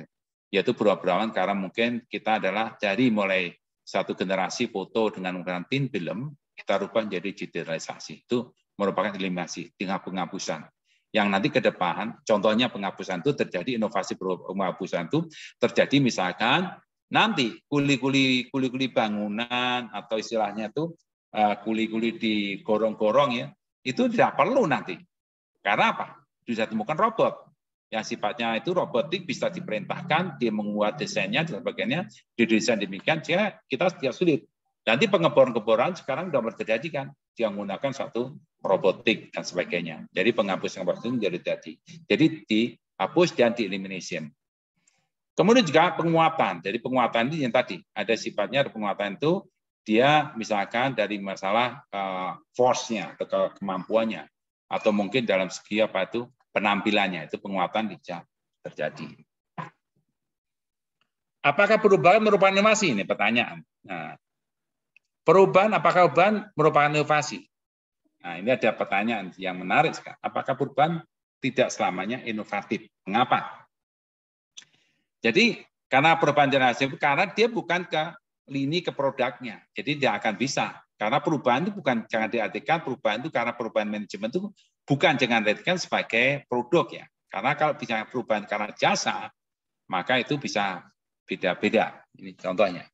yaitu berubah-ubah karena mungkin kita adalah dari mulai satu generasi foto dengan menggunakan tin film kita rubah menjadi digitalisasi. Itu merupakan eliminasi, tinggal penghapusan. Yang nanti ke depan, contohnya penghapusan itu terjadi, inovasi penghapusan itu terjadi misalkan nanti kuli-kuli bangunan atau istilahnya itu kuli-kuli di gorong-gorong ya, itu tidak perlu nanti. Karena apa? Bisa temukan robot yang sifatnya itu robotik, bisa diperintahkan, dia menguat desainnya dan sebagainya, didesain demikian, sehingga kita tidak sulit. Nanti pengeboran-keboran sekarang sudah terjadi kan, dia menggunakan satu robotik dan sebagainya. Jadi penghapusan itu menjadi jadi. Jadi dihapus dan di-elimination. Kemudian juga penguatan. Jadi penguatan ini yang tadi ada sifatnya, penguatan itu dia misalkan dari masalah force-nya atau kemampuannya, atau mungkin dalam segi penampilannya, itu penguatan bisa terjadi. Apakah perubahan merupakan inovasi? Ini pertanyaan. Nah, apakah perubahan merupakan inovasi? Nah, ini ada pertanyaan yang menarik sekali. Apakah perubahan tidak selamanya inovatif? Mengapa? Jadi, karena perubahan generasi, karena dia bukan ke lini ke produknya. Jadi, dia akan bisa. Karena perubahan itu bukan, jangan diartikan perubahan itu karena perubahan manajemen itu bukan jangan diartikan sebagai produk ya. Karena kalau bisa perubahan karena jasa, maka itu bisa beda-beda. Ini contohnya.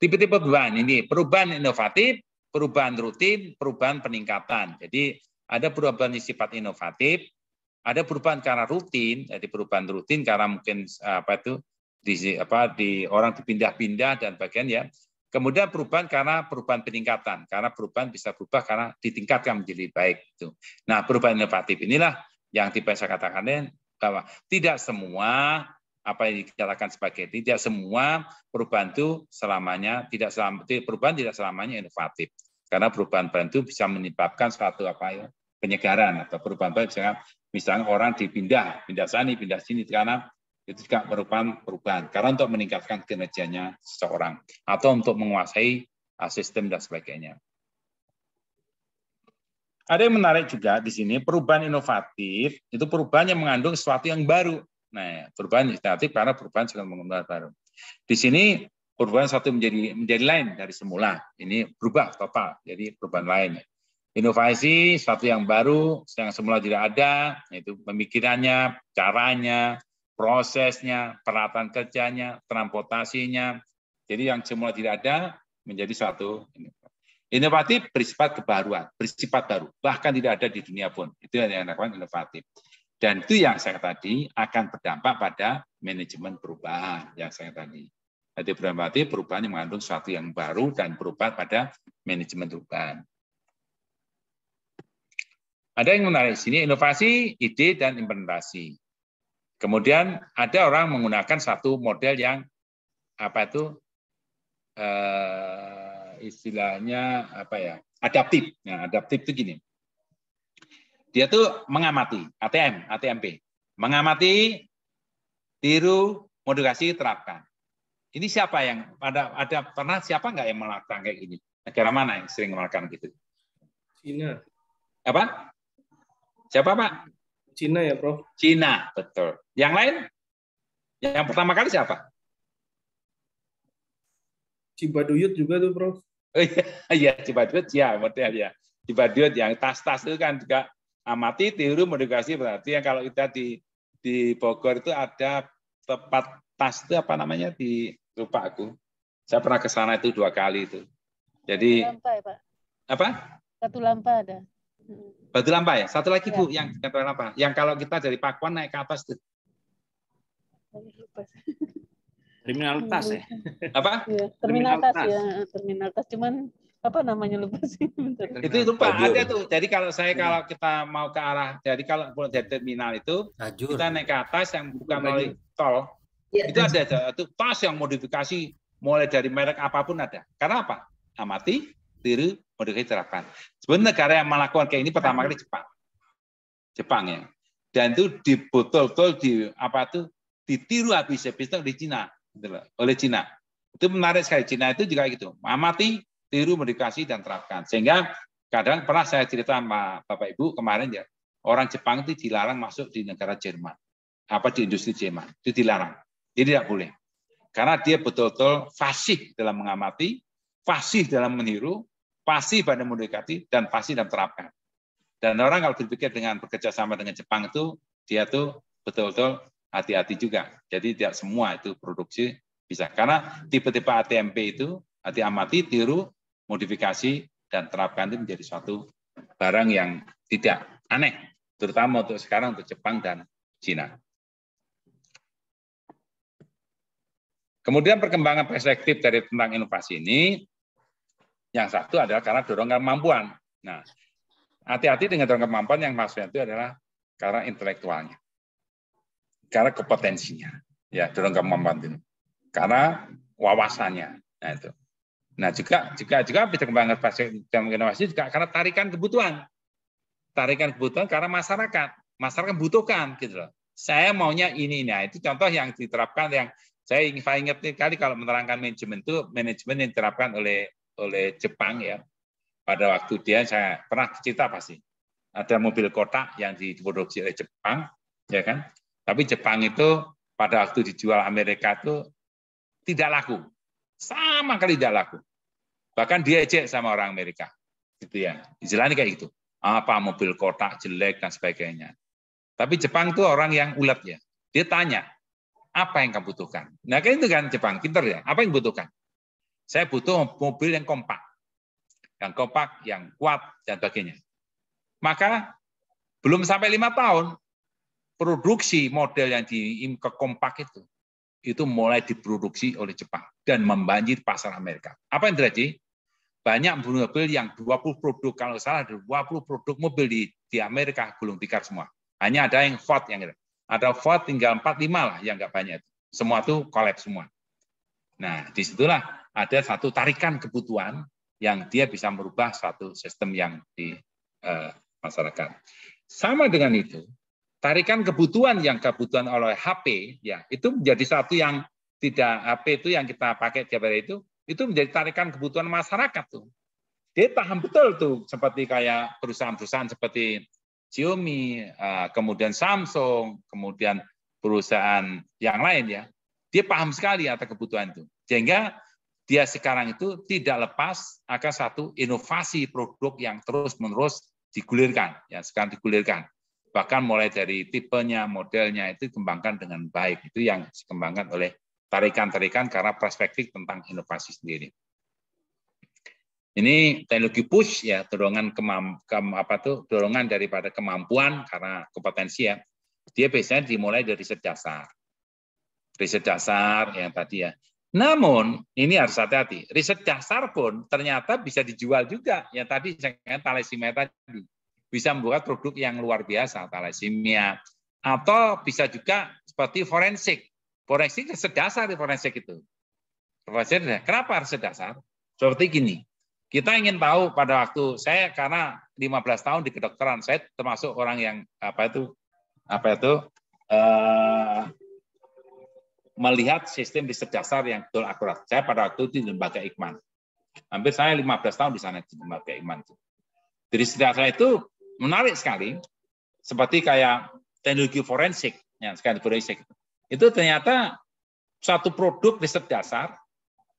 Tipe-tipe perubahan ini, perubahan inovatif, perubahan rutin, perubahan peningkatan. Jadi ada perubahan sifat inovatif, ada perubahan karena rutin, jadi perubahan rutin karena mungkin di orang dipindah-pindah dan bagian ya. Kemudian perubahan karena perubahan peningkatan, karena perubahan bisa berubah karena ditingkatkan menjadi baik. Nah, perubahan inovatif inilah yang saya katakan bahwa tidak semua apa yang dikatakan sebagai tidak semua perubahan itu selamanya perubahan tidak selamanya inovatif, karena perubahan itu bisa menyebabkan suatu penyegaran atau perubahan misalnya orang pindah sini karena itu juga merupakan perubahan karena untuk meningkatkan kinerjanya seseorang atau untuk menguasai sistem dan sebagainya. Ada yang menarik juga di sini, perubahan inovatif itu perubahan yang mengandung sesuatu yang baru. Nah, perubahan inovatif karena perubahan sudah mengandung baru. Di sini perubahan satu menjadi lain dari semula. Ini berubah total, jadi perubahan lain. Inovasi sesuatu yang baru yang semula tidak ada, yaitu pemikirannya, caranya, prosesnya, peralatan kerjanya, transportasinya. Jadi yang semula tidak ada menjadi suatu inovatif bersifat kebaruan, bersifat baru, bahkan tidak ada di dunia pun. Itu yang dinamakan inovatif. Dan itu yang saya tadi akan berdampak pada manajemen perubahan yang saya tadi. Jadi berarti perubahan yang mengandung sesuatu yang baru dan perubahan pada manajemen perubahan. Ada yang menarik di sini, inovasi, ide, dan implementasi. Kemudian ada orang menggunakan satu model yang apa itu istilahnya apa ya, adaptif. Nah, adaptif itu gini. Dia tuh mengamati, ATMP, mengamati, tiru, modifikasi, terapkan. Ini siapa yang pernah siapa nggak yang melakukan kayak gini? Negara mana yang sering melakukan gitu? Cina. Apa? Siapa, Pak? Cina ya, Prof. Cina, betul. Yang lain? Yang pertama kali siapa? Cibaduyut juga tuh, Prof. Oh iya, Cibaduyut ya, model ya. Cibaduyut yang tas-tas itu kan juga amati, tiru, modifikasi. Berarti yang kalau kita di Bogor itu ada tempat tas itu apa namanya, di lupa aku. Saya pernah ke sana itu 2 kali itu. Jadi Lampa ya, Pak? apa? Katulampa ada. Batu Lampa ya. Satu lagi Ya. Bu, yang Batu Lampa. Yang kalau kita dari Pakuan naik ke atas tuh. Terminal tas ya? Apa? Ya, terminal tas ya, terminal tas. Cuman apa namanya lupa sih. Itu lupa ada tuh. Jadi kalau kita mau ke arah, jadi kalau dari terminal itu kita naik ke atas yang bukan melalui tol, itu ada tuh tas yang modifikasi mulai dari merek apapun ada. Karena apa? Amati, tiru, modifikasi, terapkan. Sebenarnya negara yang melakukan kayak ini pertama kali Jepang ya. Dan itu betul-betul ditiru habis-habis itu di Cina, gitu loh, oleh Cina. Itu menarik sekali. Cina itu juga gitu. Amati, tiru, modifikasi, dan terapkan. Sehingga kadang pernah saya cerita sama Bapak Ibu kemarin ya, orang Jepang itu dilarang masuk di negara Jerman. Di industri Jerman. Itu dilarang. Jadi tidak boleh. Karena dia betul-betul fasih dalam mengamati, fasih dalam meniru, fasih pada modifikasi, dan fasih dalam terapkan. Dan orang kalau berpikir dengan bekerja sama dengan Jepang itu, dia tuh betul-betul hati-hati juga. Jadi tidak semua itu produksi bisa. Karena tipe-tipe ATMP itu, amati, tiru, modifikasi, dan terapkan itu menjadi suatu barang yang tidak aneh. Terutama untuk sekarang untuk Jepang dan Cina. Kemudian perkembangan perspektif dari tentang inovasi ini, yang satu adalah karena dorongan kemampuan. Nah, hati-hati dengan dorongan kemampuan yang maksudnya itu adalah karena intelektualnya, karena kompetensinya, ya dorongan kemampuan itu, karena wawasannya. Nah itu. Nah juga perkembangan perspektif inovasi juga karena tarikan kebutuhan karena masyarakat membutuhkan gitu loh. Saya maunya ini. Nah itu contoh yang diterapkan yang saya ingat kali kalau menerangkan manajemen itu manajemen yang diterapkan oleh Jepang ya. Pada waktu saya pernah cerita pasti ada mobil kotak yang diproduksi oleh Jepang, ya kan? Tapi Jepang itu pada waktu dijual Amerika itu tidak laku, sama kali tidak laku. Bahkan diejek sama orang Amerika, gitu ya. Istilahnya kayak gitu. Apa mobil kotak jelek dan sebagainya. Tapi Jepang itu orang yang ulet ya. Dia tanya, apa yang kamu butuhkan? Nah kayak itu kan Jepang, pinter ya. Apa yang butuhkan? Saya butuh mobil yang kompak, yang kuat dan sebagainya. Maka belum sampai 5 tahun produksi model yang kompak itu mulai diproduksi oleh Jepang dan membanjiri pasar Amerika. Apa yang terjadi? Banyak mobil yang 20 produk, kalau salah 20 produk mobil di Amerika gulung tikar semua. Hanya ada yang Ford yang ada Ford tinggal 4-5 lah yang nggak banyak. Semua itu kolaps semua. Nah, disitulah ada satu tarikan kebutuhan yang dia bisa merubah suatu sistem yang di masyarakat. Sama dengan itu, tarikan kebutuhan oleh HP, ya itu menjadi satu yang tidak HP itu yang kita pakai tiap hari itu menjadi tarikan kebutuhan masyarakat tuh. Dia paham betul tuh, seperti kayak perusahaan-perusahaan seperti Xiaomi, kemudian Samsung, kemudian perusahaan yang lain ya. Dia paham sekali atas kebutuhan itu. Sehingga dia sekarang itu tidak lepas akan satu inovasi produk yang terus-menerus digulirkan. Ya, sekarang digulirkan. Bahkan mulai dari tipenya, modelnya itu dikembangkan dengan baik. Itu yang dikembangkan oleh tarikan-tarikan karena perspektif tentang inovasi sendiri. Ini teknologi push ya, dorongan dorongan daripada kemampuan karena kompetensi ya. Dia biasanya dimulai dari riset dasar. riset dasar yang tadi ya. Namun ini harus hati-hati. Riset dasar pun ternyata bisa dijual juga. Yang tadi saya katakan thalassemia tadi bisa membuat produk yang luar biasa thalassemia, atau bisa juga seperti forensik. Forensik riset dasar di forensik itu. Kenapa riset dasar? Seperti gini. Kita ingin tahu pada waktu saya karena 15 tahun di kedokteran, saya termasuk orang yang melihat sistem riset dasar yang betul akurat. Saya pada waktu itu di lembaga Ikman. Hampir saya 15 tahun di sana di lembaga Ikman. Jadi riset dasar itu menarik sekali. Seperti kayak teknologi forensik, ya, sekali forensik. Itu ternyata satu produk riset dasar,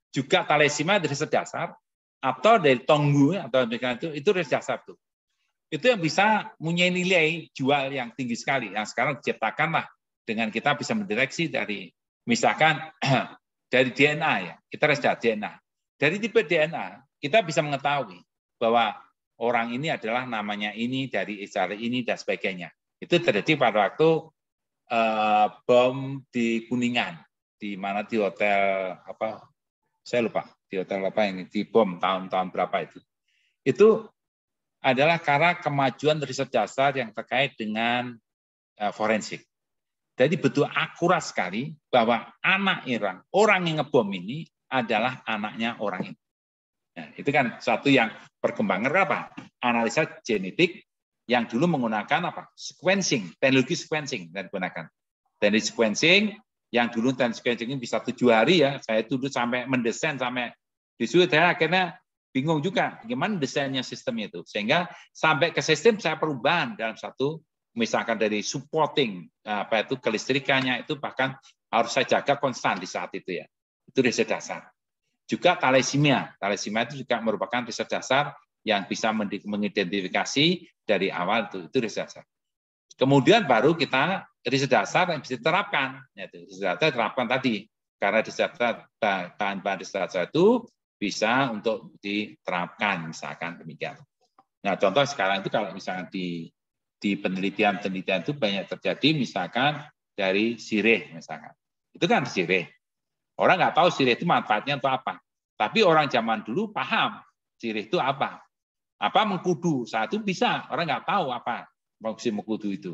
juga thalassemia dari riset dasar, atau dari tonggu, atau itu riset dasar tuh. Itu yang bisa punya nilai jual yang tinggi sekali. Yang sekarang diciptakanlah dengan kita bisa mendeteksi dari misalkan dari DNA ya, kita riset DNA. Dari tipe DNA kita bisa mengetahui bahwa orang ini adalah namanya ini dari Israel ini dan sebagainya. Itu terjadi pada waktu bom di Kuningan, di mana di hotel apa? Saya lupa di hotel apa ini di bom tahun-tahun berapa itu. Itu adalah karena kemajuan riset dasar yang terkait dengan forensik. Jadi betul akurat sekali bahwa anak orang yang ngebom ini adalah anaknya orang ini. Nah, itu kan satu yang perkembangan apa? Analisa genetik yang dulu menggunakan apa? Sequencing, teknologi sequencing dan gunakan. Teknologi sequencing yang dulu teknologi sequencing ini bisa 7 hari ya. Saya dulu sampai mendesain sampai disuruh saya akhirnya bingung juga gimana desainnya sistem itu. Sehingga sampai ke sistem saya perubahan dalam satu misalkan dari supporting kelistrikannya itu bahkan harus saya jaga konstan di saat itu ya. Itu riset dasar. Juga thalassemia itu juga merupakan riset dasar yang bisa mengidentifikasi dari awal itu riset dasar. Kemudian baru kita riset dasar yang bisa diterapkan. Yaitu riset dasar diterapkan tadi karena bahan-bahan riset dasar itu bisa untuk diterapkan misalkan demikian. Nah contoh sekarang itu kalau misalkan di penelitian itu banyak terjadi misalkan dari sirih misalkan. Itu kan sirih. Orang nggak tahu sirih itu manfaatnya untuk apa. Tapi orang zaman dulu paham sirih itu apa. Apa mengkudu. Saat itu bisa. Orang nggak tahu apa fungsi mengkudu itu.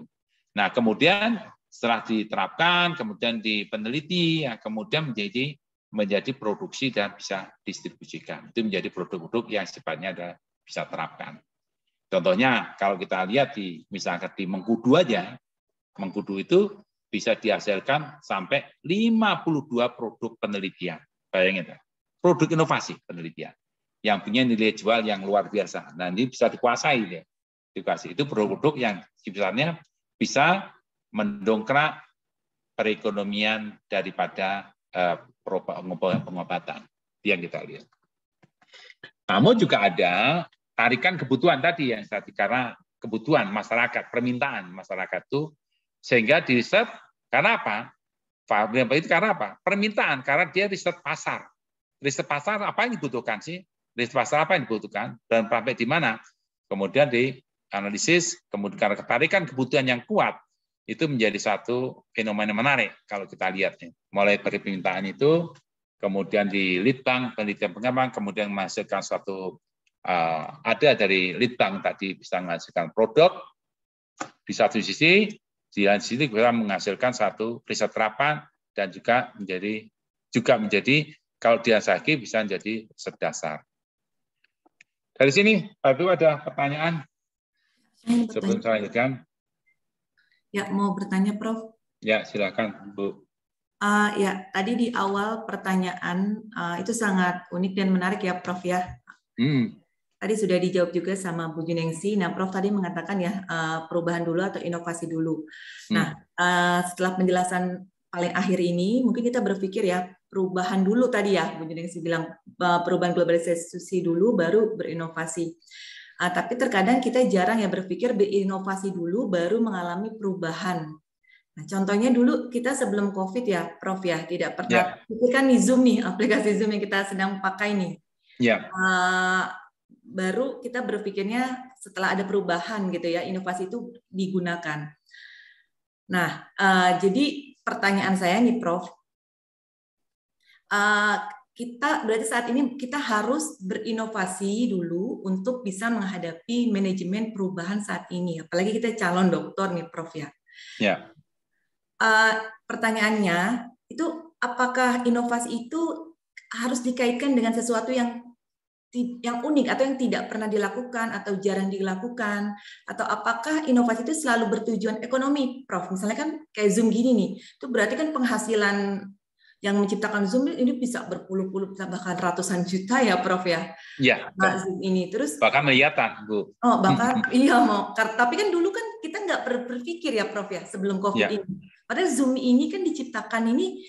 Nah kemudian setelah diterapkan, kemudian dipeneliti, ya, kemudian menjadi produksi dan bisa distribusikan. Itu menjadi produk-produk yang sifatnya ada bisa terapkan. Contohnya kalau kita lihat misalkan di mengkudu aja, mengkudu itu bisa dihasilkan sampai 52 produk penelitian. Bayangin ya, produk inovasi penelitian yang punya nilai jual yang luar biasa. Nah ini bisa dikuasai ya. Itu produk-produk yang sebenarnya bisa mendongkrak perekonomian daripada pengobatan yang kita lihat. Namun juga ada tarikan kebutuhan tadi yang tadi karena kebutuhan masyarakat, permintaan masyarakat itu sehingga di riset karena apa? Itu karena apa? Permintaan karena dia riset pasar. Riset pasar apa yang dibutuhkan sih? Riset pasar apa yang dibutuhkan dan sampai di mana? Kemudian dianalisis, kemudian karena ketarikan kebutuhan yang kuat itu menjadi satu fenomena menarik kalau kita lihat nih. Mulai dari permintaan itu, kemudian di Litbang, penelitian pengembang, kemudian menghasilkan suatu ada dari Litbang tadi bisa menghasilkan produk di satu sisi, di lain sisi bisa menghasilkan satu riset terapan dan juga menjadi kalau diasaki bisa menjadi riset dasar. Dari sini, Pak Ibu ada pertanyaan sebelum saya lanjutkan? Ya, mau bertanya, Prof. Ya, silakan, Bu. Ya, tadi di awal pertanyaan itu sangat unik dan menarik ya, Prof ya. Tadi sudah dijawab juga sama Bu Juningsi. Nah, Prof tadi mengatakan ya perubahan dulu atau inovasi dulu. Nah, setelah penjelasan paling akhir ini, mungkin kita berpikir ya perubahan dulu tadi ya, Bu Juningsi bilang perubahan globalisasi dulu, baru berinovasi. Tapi terkadang kita jarang ya berpikir berinovasi dulu, baru mengalami perubahan. Nah, contohnya dulu kita sebelum COVID ya, Prof ya, tidak pernah pikirkan nih Zoom nih, aplikasi Zoom yang kita sedang pakai nih. Baru kita berpikirnya setelah ada perubahan gitu ya, inovasi itu digunakan. Nah, jadi pertanyaan saya nih Prof, kita berarti saat ini kita harus berinovasi dulu untuk bisa menghadapi manajemen perubahan saat ini. Apalagi kita calon dokter nih, Prof ya. Ya. Pertanyaannya itu apakah inovasi itu harus dikaitkan dengan sesuatu yang unik atau yang tidak pernah dilakukan atau jarang dilakukan, atau apakah inovasi itu selalu bertujuan ekonomi, Prof? Misalnya kan kayak Zoom gini nih, itu berarti kan penghasilan yang menciptakan Zoom ini bisa berpuluh-puluh bahkan ratusan juta ya, Prof ya? Iya. Nah, Zoom ini terus bahkan miliaran, Bu. Oh, bahkan iya mau. Tapi kan dulu kan kita nggak berpikir ya, Prof ya, sebelum COVID ini. Padahal Zoom ini kan diciptakan ini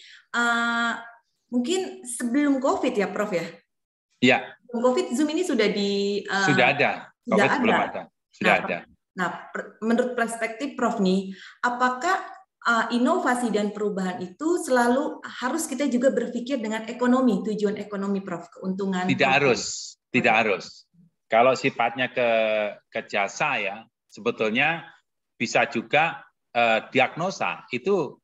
mungkin sebelum COVID ya, Prof ya? Iya. Sebelum COVID Zoom ini sudah sudah ada. Sudah COVID belum ada. Sudah ada. Nah, menurut perspektif Prof nih, apakah inovasi dan perubahan itu selalu harus kita juga berpikir dengan ekonomi, tujuan ekonomi, Prof, keuntungan? Tidak harus, tidak harus. Kalau sifatnya ke jasa ya, sebetulnya bisa juga diagnosa itu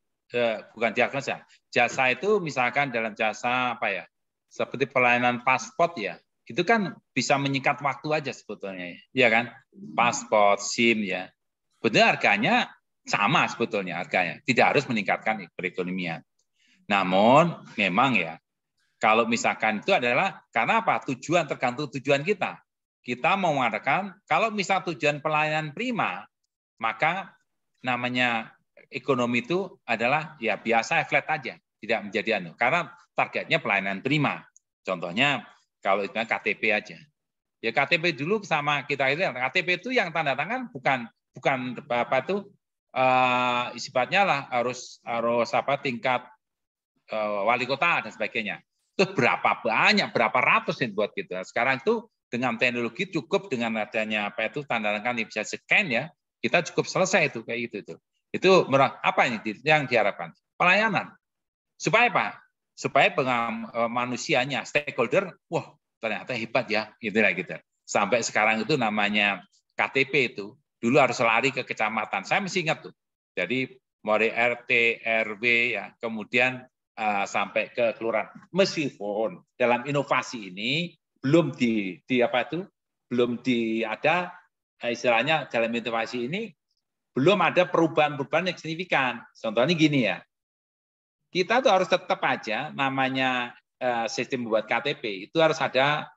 bukan diagnosa. Jasa itu misalkan dalam jasa apa ya, seperti pelayanan paspor ya, itu kan bisa menyingkat waktu aja sebetulnya, ya kan? Paspor, SIM ya, benar harganya sama sebetulnya harganya, tidak harus meningkatkan perekonomian. Namun memang ya, kalau misalkan itu adalah karena apa? Tujuan tergantung tujuan kita. Kita mau mengatakan kalau misal tujuan pelayanan prima, maka namanya ekonomi itu adalah ya biasa flat aja, tidak menjadi anu. Karena targetnya pelayanan prima. Contohnya kalau itu KTP aja. Ya KTP dulu sama kita itu, KTP itu yang tanda tangan bukan apa itu sifatnya lah harus apa tingkat wali kota dan sebagainya. Terus berapa ratus yang buat gitu. Sekarang itu dengan teknologi cukup dengan adanya apa itu tanda tangan yang bisa scan ya, kita cukup selesai itu kayak gitu itu. Itu apa ini yang diharapkan? Pelayanan. Supaya apa? Supaya manusianya, stakeholder, wah ternyata hebat ya, gitu lah gitu. Sampai sekarang itu namanya KTP itu dulu harus lari ke kecamatan. Saya masih ingat tuh. Jadi mulai RT, RW ya, kemudian sampai ke kelurahan. Meskipun dalam inovasi ini belum ada istilahnya dalam inovasi ini belum ada perubahan-perubahan yang signifikan. Contohnya gini ya. Kita tuh harus tetap aja namanya sistem membuat KTP itu harus ada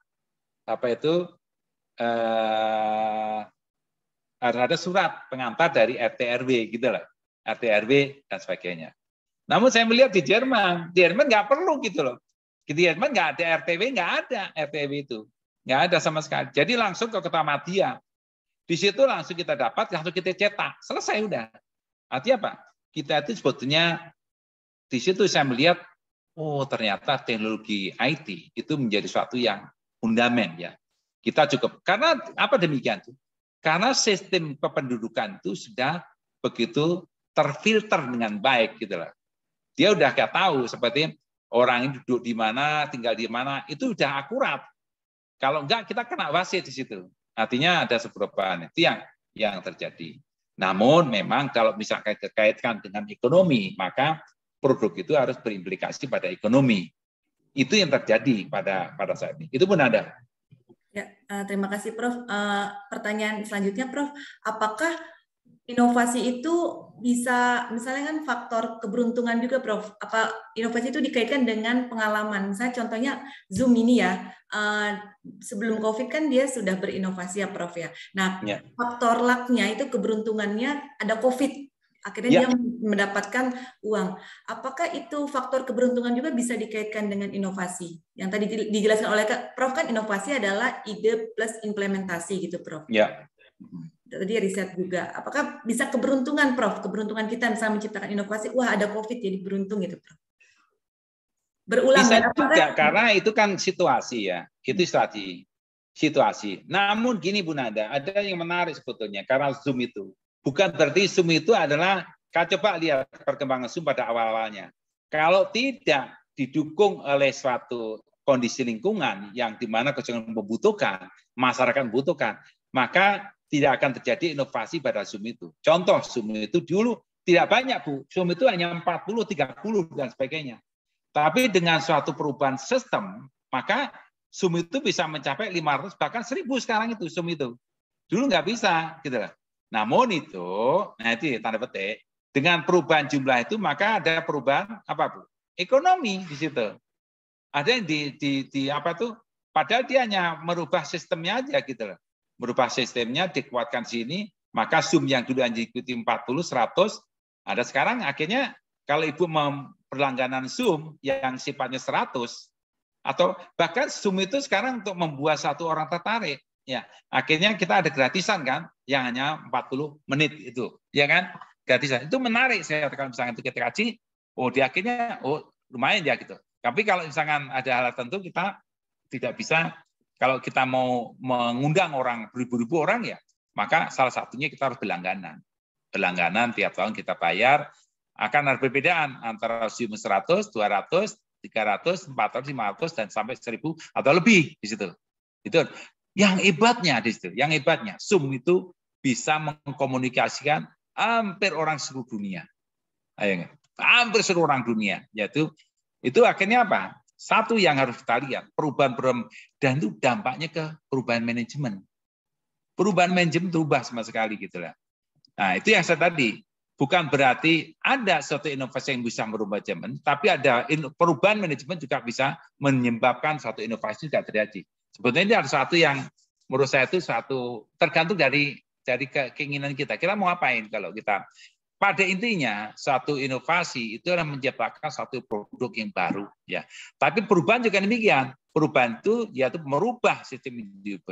harus ada surat pengantar dari RT RW gitu lah, RT RW dan sebagainya. Namun saya melihat di Jerman nggak perlu gitu loh. Di Jerman nggak ada RTW, nggak ada RTW itu, nggak ada sama sekali. Jadi langsung ke Kecamatan. Di situ langsung kita dapat, langsung kita cetak, selesai udah. Artinya apa? Kita itu sebetulnya di situ saya melihat, oh ternyata teknologi IT itu menjadi suatu yang fundament ya. Kita cukup karena apa demikian tuh? Karena sistem kependudukan itu sudah begitu terfilter dengan baik gitu loh. Dia udah nggak tahu seperti orang ini duduk di mana, tinggal di mana, itu udah akurat. Kalau enggak kita kena wasit di situ. Artinya ada perubahan itu yang terjadi. Namun memang kalau misalkan dikaitkan dengan ekonomi, maka produk itu harus berimplikasi pada ekonomi. Itu yang terjadi pada saat ini. Itu pun ada. Ya, terima kasih Prof. Pertanyaan selanjutnya Prof, apakah inovasi itu bisa, misalnya kan faktor keberuntungan juga Prof, apa inovasi itu dikaitkan dengan pengalaman? Misalnya contohnya Zoom ini ya, sebelum COVID kan dia sudah berinovasi ya Prof ya. Nah, faktor luck-nya itu keberuntungannya ada COVID. Akhirnya dia mendapatkan uang. Apakah itu faktor keberuntungan juga bisa dikaitkan dengan inovasi? Yang tadi dijelaskan oleh Prof kan inovasi adalah ide plus implementasi gitu Prof. Ya. Tadi riset juga. Apakah bisa keberuntungan Prof? Keberuntungan kita misalnya menciptakan inovasi, wah ada COVID jadi beruntung gitu Prof. Berulang. Bisa juga karena itu kan situasi ya. Itu situasi. Namun gini Bu Nada, ada yang menarik sebetulnya karena Zoom itu. Bukan berarti Zoom itu adalah, coba lihat perkembangan Zoom pada awal-awalnya. Kalau tidak didukung oleh suatu kondisi lingkungan yang dimana kecenderungan membutuhkan, masyarakat membutuhkan, maka tidak akan terjadi inovasi pada Zoom itu. Contoh Zoom itu dulu tidak banyak Bu, Zoom itu hanya 40, 30 dan sebagainya. Tapi dengan suatu perubahan sistem, maka Zoom itu bisa mencapai 500 bahkan 1000 sekarang itu Zoom itu. Dulu nggak bisa gitu loh. Namun itu, nah itu tanda petik, dengan perubahan jumlah itu maka ada perubahan apa Bu? Ekonomi di situ. Ada yang di apa tuh? Padahal dia hanya merubah sistemnya aja gitu loh. Merubah sistemnya dikuatkan sini, maka Zoom yang dulu diikuti 40, 100, ada sekarang akhirnya kalau Ibu mau berlangganan Zoom yang sifatnya 100, atau bahkan Zoom itu sekarang untuk membuat satu orang tertarik, ya akhirnya kita ada gratisan kan, yang hanya 40 menit itu, ya kan, gratisan. Itu menarik saya kalau misalnya itu kita kaji, oh di akhirnya, oh lumayan ya gitu. Tapi kalau misalkan ada hal tertentu kita tidak bisa, kalau kita mau mengundang orang beribu-ribu orang ya, maka salah satunya kita harus berlangganan. Berlangganan tiap tahun kita bayar, akan ada perbedaan antara Zoom 100, 200, 300, 400, 500 dan sampai 1000 atau lebih di situ. Itu yang hebatnya di situ. Yang hebatnya Zoom itu bisa mengkomunikasikan hampir orang seluruh dunia. Ayo, hampir seluruh orang dunia. Yaitu itu akhirnya apa? Satu yang harus kita lihat, perubahan dan itu dampaknya ke perubahan manajemen. Perubahan manajemen berubah sama sekali gitu lah. Nah, itu yang saya tadi. Bukan berarti ada suatu inovasi yang bisa merubah manajemen, tapi ada perubahan manajemen juga bisa menyebabkan suatu inovasi tidak terjadi. Sebetulnya ini ada satu yang menurut saya itu suatu tergantung dari keinginan kita. Kita mau ngapain kalau kita pada intinya suatu inovasi itu adalah menciptakan suatu produk yang baru, ya. Tapi perubahan juga demikian. Perubahan itu yaitu merubah sistem individu,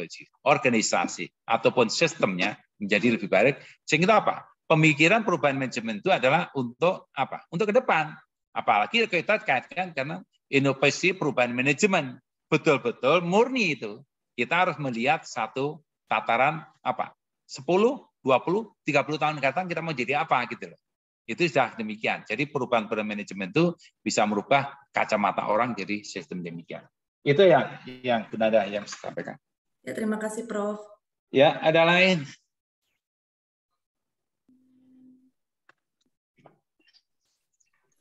organisasi ataupun sistemnya menjadi lebih baik. Sehingga apa? Pemikiran perubahan manajemen itu adalah untuk apa? Untuk ke depan. Apalagi kita kaitkan karena inovasi perubahan manajemen betul-betul murni itu. Kita harus melihat satu tataran apa? 10, 20, 30 tahun ke depan kita mau jadi apa gitu loh. Itu sudah demikian. Jadi perubahan manajemen itu bisa merubah kacamata orang jadi sistem demikian. Itu yang benar yang saya sampaikan. Ya, terima kasih Prof. Ya, ada lain.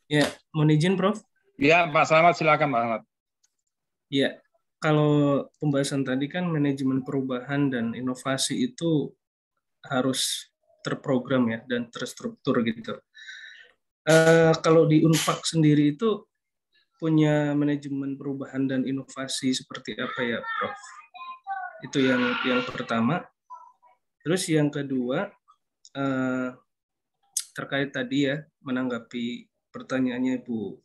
Ya, mohon izin Prof. Ya, Pak Slamet, silakan Pak Slamet. Ya, kalau pembahasan tadi kan manajemen perubahan dan inovasi itu harus terprogram ya dan terstruktur gitu. Kalau di Unpad sendiri itu punya manajemen perubahan dan inovasi seperti apa ya, Prof? Itu yang pertama. Terus yang kedua terkait tadi ya menanggapi pertanyaannya Bu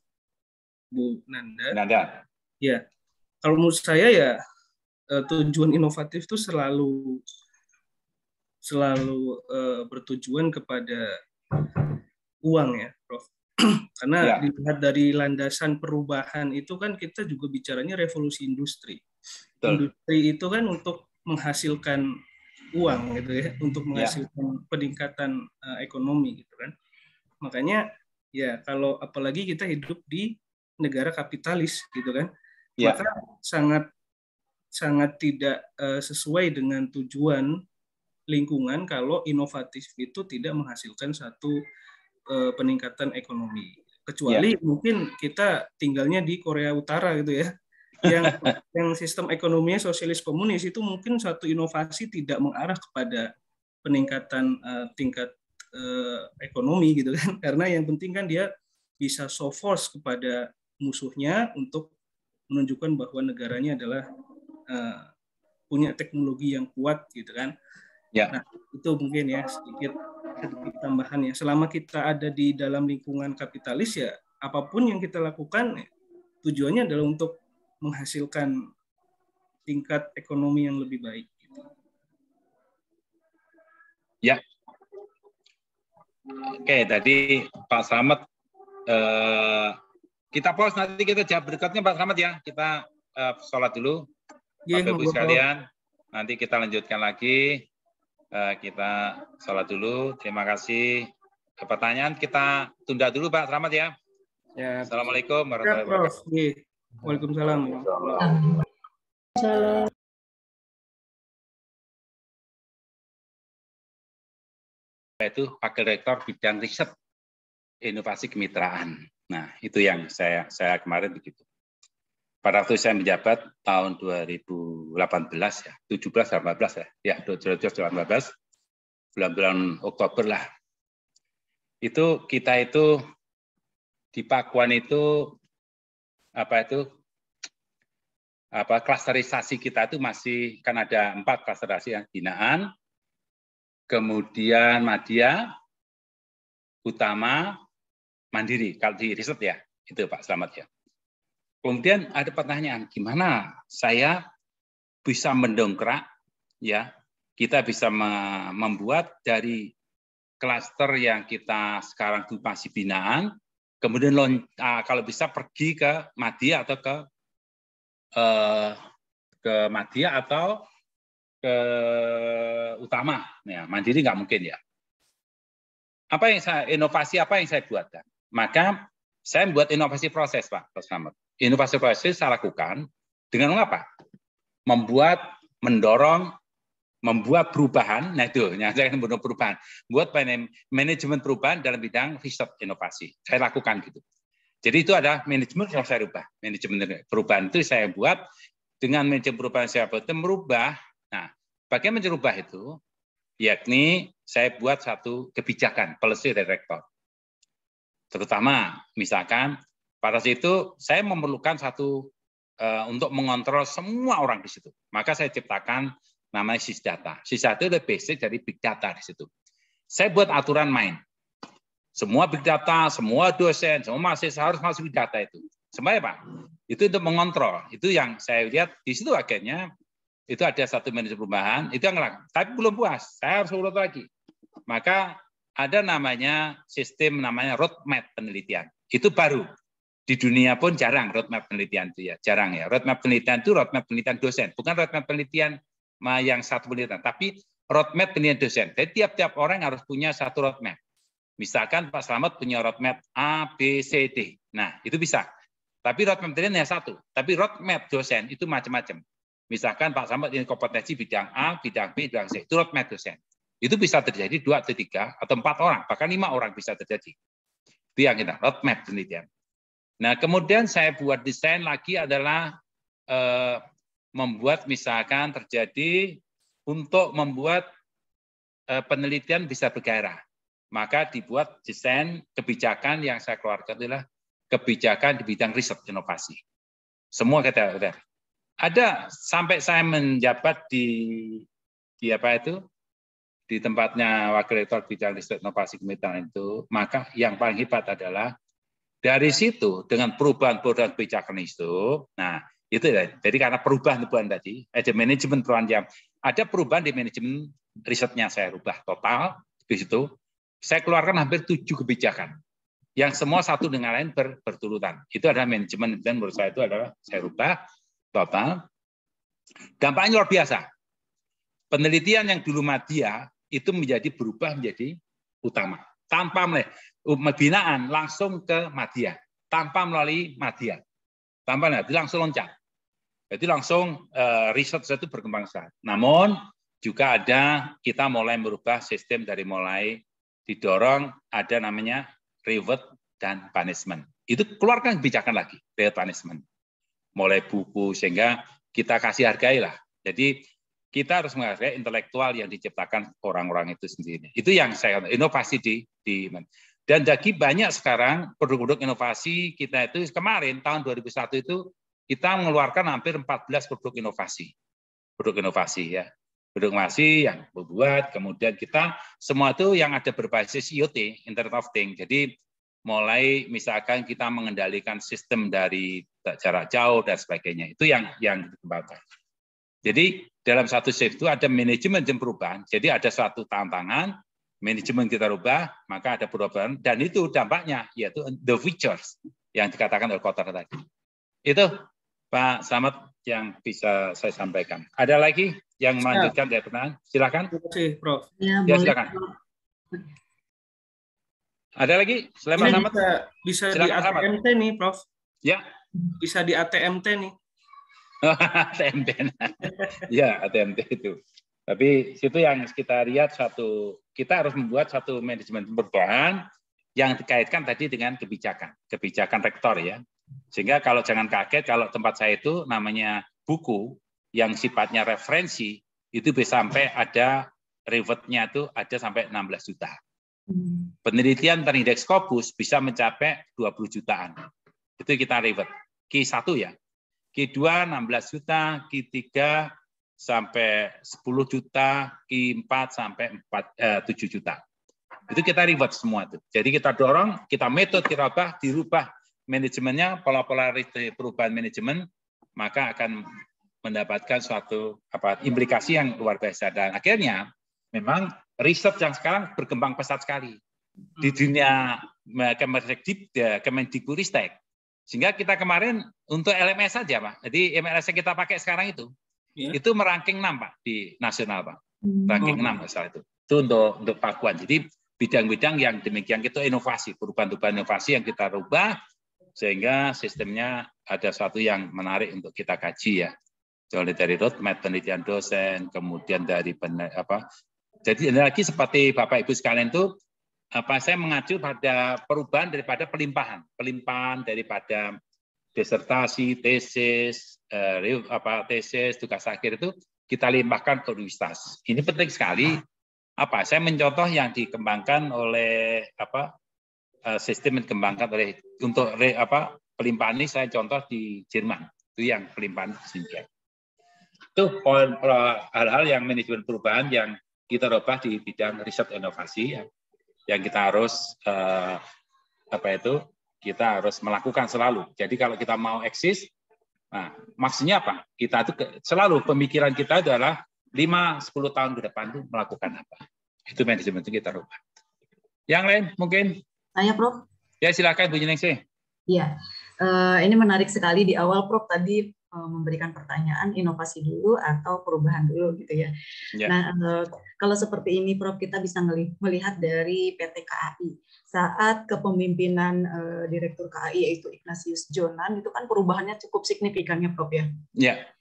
Nanda. Ya, kalau menurut saya ya tujuan inovatif itu selalu bertujuan kepada uang ya, Prof. Karena dilihat dari landasan perubahan itu kan kita juga bicaranya revolusi industri. Industri itu kan untuk menghasilkan uang gitu ya, untuk menghasilkan peningkatan ekonomi gitu kan. Makanya ya kalau apalagi kita hidup di negara kapitalis gitu kan, maka sangat tidak sesuai dengan tujuan lingkungan kalau inovatif itu tidak menghasilkan satu peningkatan ekonomi. Kecuali mungkin kita tinggalnya di Korea Utara gitu ya, yang sistem ekonominya sosialis komunis itu mungkin satu inovasi tidak mengarah kepada peningkatan tingkat ekonomi gitu kan, karena yang penting kan dia bisa show force kepada musuhnya untuk menunjukkan bahwa negaranya adalah punya teknologi yang kuat gitu kan. Nah itu mungkin ya sedikit tambahannya. Selama kita ada di dalam lingkungan kapitalis ya apapun yang kita lakukan tujuannya adalah untuk menghasilkan tingkat ekonomi yang lebih baik. Ya. Oke, tadi Pak Slamet, kita pause nanti kita jawab berikutnya Pak Slamet ya. Kita sholat dulu, Bapak Ibu sekalian. Nanti kita lanjutkan lagi. Kita sholat dulu. Terima kasih. Pertanyaan kita tunda dulu Pak Slamet ya. Ya. Assalamualaikum warahmatullahi wabarakatuh. Waalaikumsalam. Itu Wakil Rektor Bidang Riset Inovasi Kemitraan. Nah, itu yang saya kemarin begitu. Pada waktu saya menjabat tahun 2018 ya, 17-18 ya, 2018, bulan-bulan Oktober lah. Itu kita itu di Pakuan itu klasterisasi kita itu masih kan ada 4 klasterisasi yang binaan, kemudian Madya, Utama, Mandiri. Kalau di riset ya, itu Pak Slamet ya. Kemudian ada pertanyaan, gimana saya bisa mendongkrak ya, kita bisa membuat dari klaster yang kita sekarang itu masih binaan, kemudian kalau bisa pergi ke Madya atau ke Madya atau ke Utama. Ya, Mandiri nggak mungkin ya. Inovasi apa yang saya buatkan? Maka saya membuat inovasi proses, Pak Slamet. Inovasi proses saya lakukan dengan apa? Mendorong, membuat perubahan. Nah itu, saya membuat perubahan. Buat manajemen perubahan dalam bidang riset inovasi. Saya lakukan gitu. Jadi itu ada manajemen yang saya rubah. Manajemen perubahan itu saya buat dengan manajemen perubahan saya buat merubah. Nah, bagaimana merubah itu? Yakni saya buat satu kebijakan, policy director. Terutama misalkan pada situ saya memerlukan satu untuk mengontrol semua orang di situ. Maka saya ciptakan namanya SysData. SysData itu basic dari big data di situ. Saya buat aturan main. Semua big data, semua dosen, semua mahasiswa harus masuk big data itu. Semuanya Pak. Itu untuk mengontrol. Itu yang saya lihat di situ akhirnya itu ada satu manajemen perubahan, itu yang ngelakuin. Tapi belum puas, saya harus urut lagi. Maka ada namanya sistem namanya roadmap penelitian. Itu baru. Di dunia pun jarang roadmap penelitian itu ya, jarang ya. Roadmap penelitian itu roadmap penelitian dosen, bukan roadmap penelitian yang satu penelitian, tapi roadmap penelitian dosen. Jadi tiap-tiap orang harus punya satu roadmap. Misalkan Pak Slamet punya roadmap A, B, C, D. Nah, itu bisa. Tapi roadmap penelitian hanya satu. Tapi roadmap dosen itu macam-macam. Misalkan Pak Slamet ini kompetensi bidang A, bidang B, bidang C. Itu roadmap dosen. Itu bisa terjadi 2 atau 3 atau 4 orang, bahkan 5 orang bisa terjadi. Itu yang kita roadmap penelitian. Nah, kemudian saya buat desain lagi adalah membuat misalkan terjadi untuk membuat penelitian bisa bergairah. Maka dibuat desain kebijakan yang saya keluarkan adalah kebijakan di bidang riset inovasi. Semua kita ada sampai saya menjabat di tempatnya wakil rektor bidang riset inovasi kementerian itu, maka yang paling hebat adalah dari situ dengan perubahan-perubahan kebijakan itu, nah itu ya, jadi karena perubahan tadi, ada manajemen perubahan yang ada perubahan di manajemen risetnya saya rubah total di situ, saya keluarkan hampir 7 kebijakan yang semua satu dengan lain berturutan. Itu adalah manajemen dan menurut saya itu adalah saya rubah total. Dampaknya luar biasa. Penelitian yang dulu Madya itu berubah menjadi Utama. Tanpa binaan langsung ke Madya. Tanpa melalui Madya. Langsung loncat. Jadi langsung riset itu berkembang pesat. Namun juga ada kita mulai merubah sistem dari mulai didorong ada namanya reward dan punishment. Itu keluarkan kebijakan lagi, reward punishment. Mulai buku sehingga kita kasih hargai lah. Jadi kita harus menghargai intelektual yang diciptakan orang-orang itu sendiri. Itu yang saya inovasi di dan jadi banyak sekarang produk-produk inovasi kita itu kemarin tahun 2001 itu kita mengeluarkan hampir 14 produk inovasi. Produk inovasi ya. Produk inovasi yang membuat kemudian kita semua itu yang ada berbasis IoT, Internet of Things. Jadi mulai misalkan kita mengendalikan sistem dari jarak jauh dan sebagainya. Itu yang dikembangkan. Jadi dalam satu shift itu ada manajemen perubahan. Jadi ada suatu tantangan, manajemen kita rubah, maka ada perubahan. Dan itu dampaknya yaitu the features yang dikatakan oleh Kotor tadi. Itu Pak Slamet yang bisa saya sampaikan. Ada lagi yang melanjutkan dari pertanyaan? Silakan. Terima kasih, Prof. Ya, silakan. Ada lagi selain Pak Slamet? Bisa di ATMT nih, Prof. Ya. Bisa di ATMT nih. ATMT. Ya, ATMT itu. Tapi situ yang kita lihat kita harus membuat satu manajemen perubahan yang dikaitkan tadi dengan kebijakan rektor ya. Sehingga kalau jangan kaget kalau tempat saya itu namanya buku yang sifatnya referensi itu bisa sampai ada rewardnya itu ada sampai 16 juta. Penelitian terindeks Scopus bisa mencapai 20 jutaan. Itu kita reward. Q1 ya. Q2 16 juta, Q3 sampai 10 juta, Q4 sampai 7 juta. Itu kita reward semua itu. Jadi kita dorong, kita metode, kita dirubah manajemennya, pola-pola perubahan manajemen, maka akan mendapatkan suatu implikasi yang luar biasa. Dan akhirnya memang riset yang sekarang berkembang pesat sekali di dunia Kemendikbudristek. Sehingga kita kemarin untuk LMS saja, Pak. Jadi LMS yang kita pakai sekarang itu meranking 6, Pak, di nasional, Pak. Ranking 6 masalah itu. Itu untuk Pakuan. Jadi bidang-bidang yang demikian itu inovasi, perubahan-perubahan inovasi yang kita rubah sehingga sistemnya ada suatu yang menarik untuk kita kaji ya. Jadi dari roadmap penelitian dosen, kemudian dari jadi lagi seperti Bapak Ibu sekalian itu saya mengacu pada perubahan daripada pelimpahan daripada disertasi, tesis, tugas akhir itu kita limpahkan ke universitas. Ini penting sekali. Saya mencontoh yang dikembangkan oleh sistem yang dikembangkan oleh untuk pelimpahan ini saya contoh di Jerman. Itu yang pelimpahan singkat. Itu hal-hal yang manajemen perubahan yang kita rubah di bidang riset inovasi yang kita harus kita harus melakukan selalu. Jadi kalau kita mau eksis, maksudnya apa? Kita itu selalu pemikiran kita adalah 5-10 tahun ke depan itu melakukan apa? Itu manajemen itu kita rubah. Yang lain mungkin? Saya, Prof. Ya, silakan Bu Juningsih. Iya, ini menarik sekali di awal Prof tadi memberikan pertanyaan inovasi dulu atau perubahan dulu gitu ya. Nah, kalau seperti ini Prof kita bisa melihat dari PT KAI saat kepemimpinan Direktur KAI yaitu Ignatius Jonan itu kan perubahannya cukup signifikan ya Prof ya.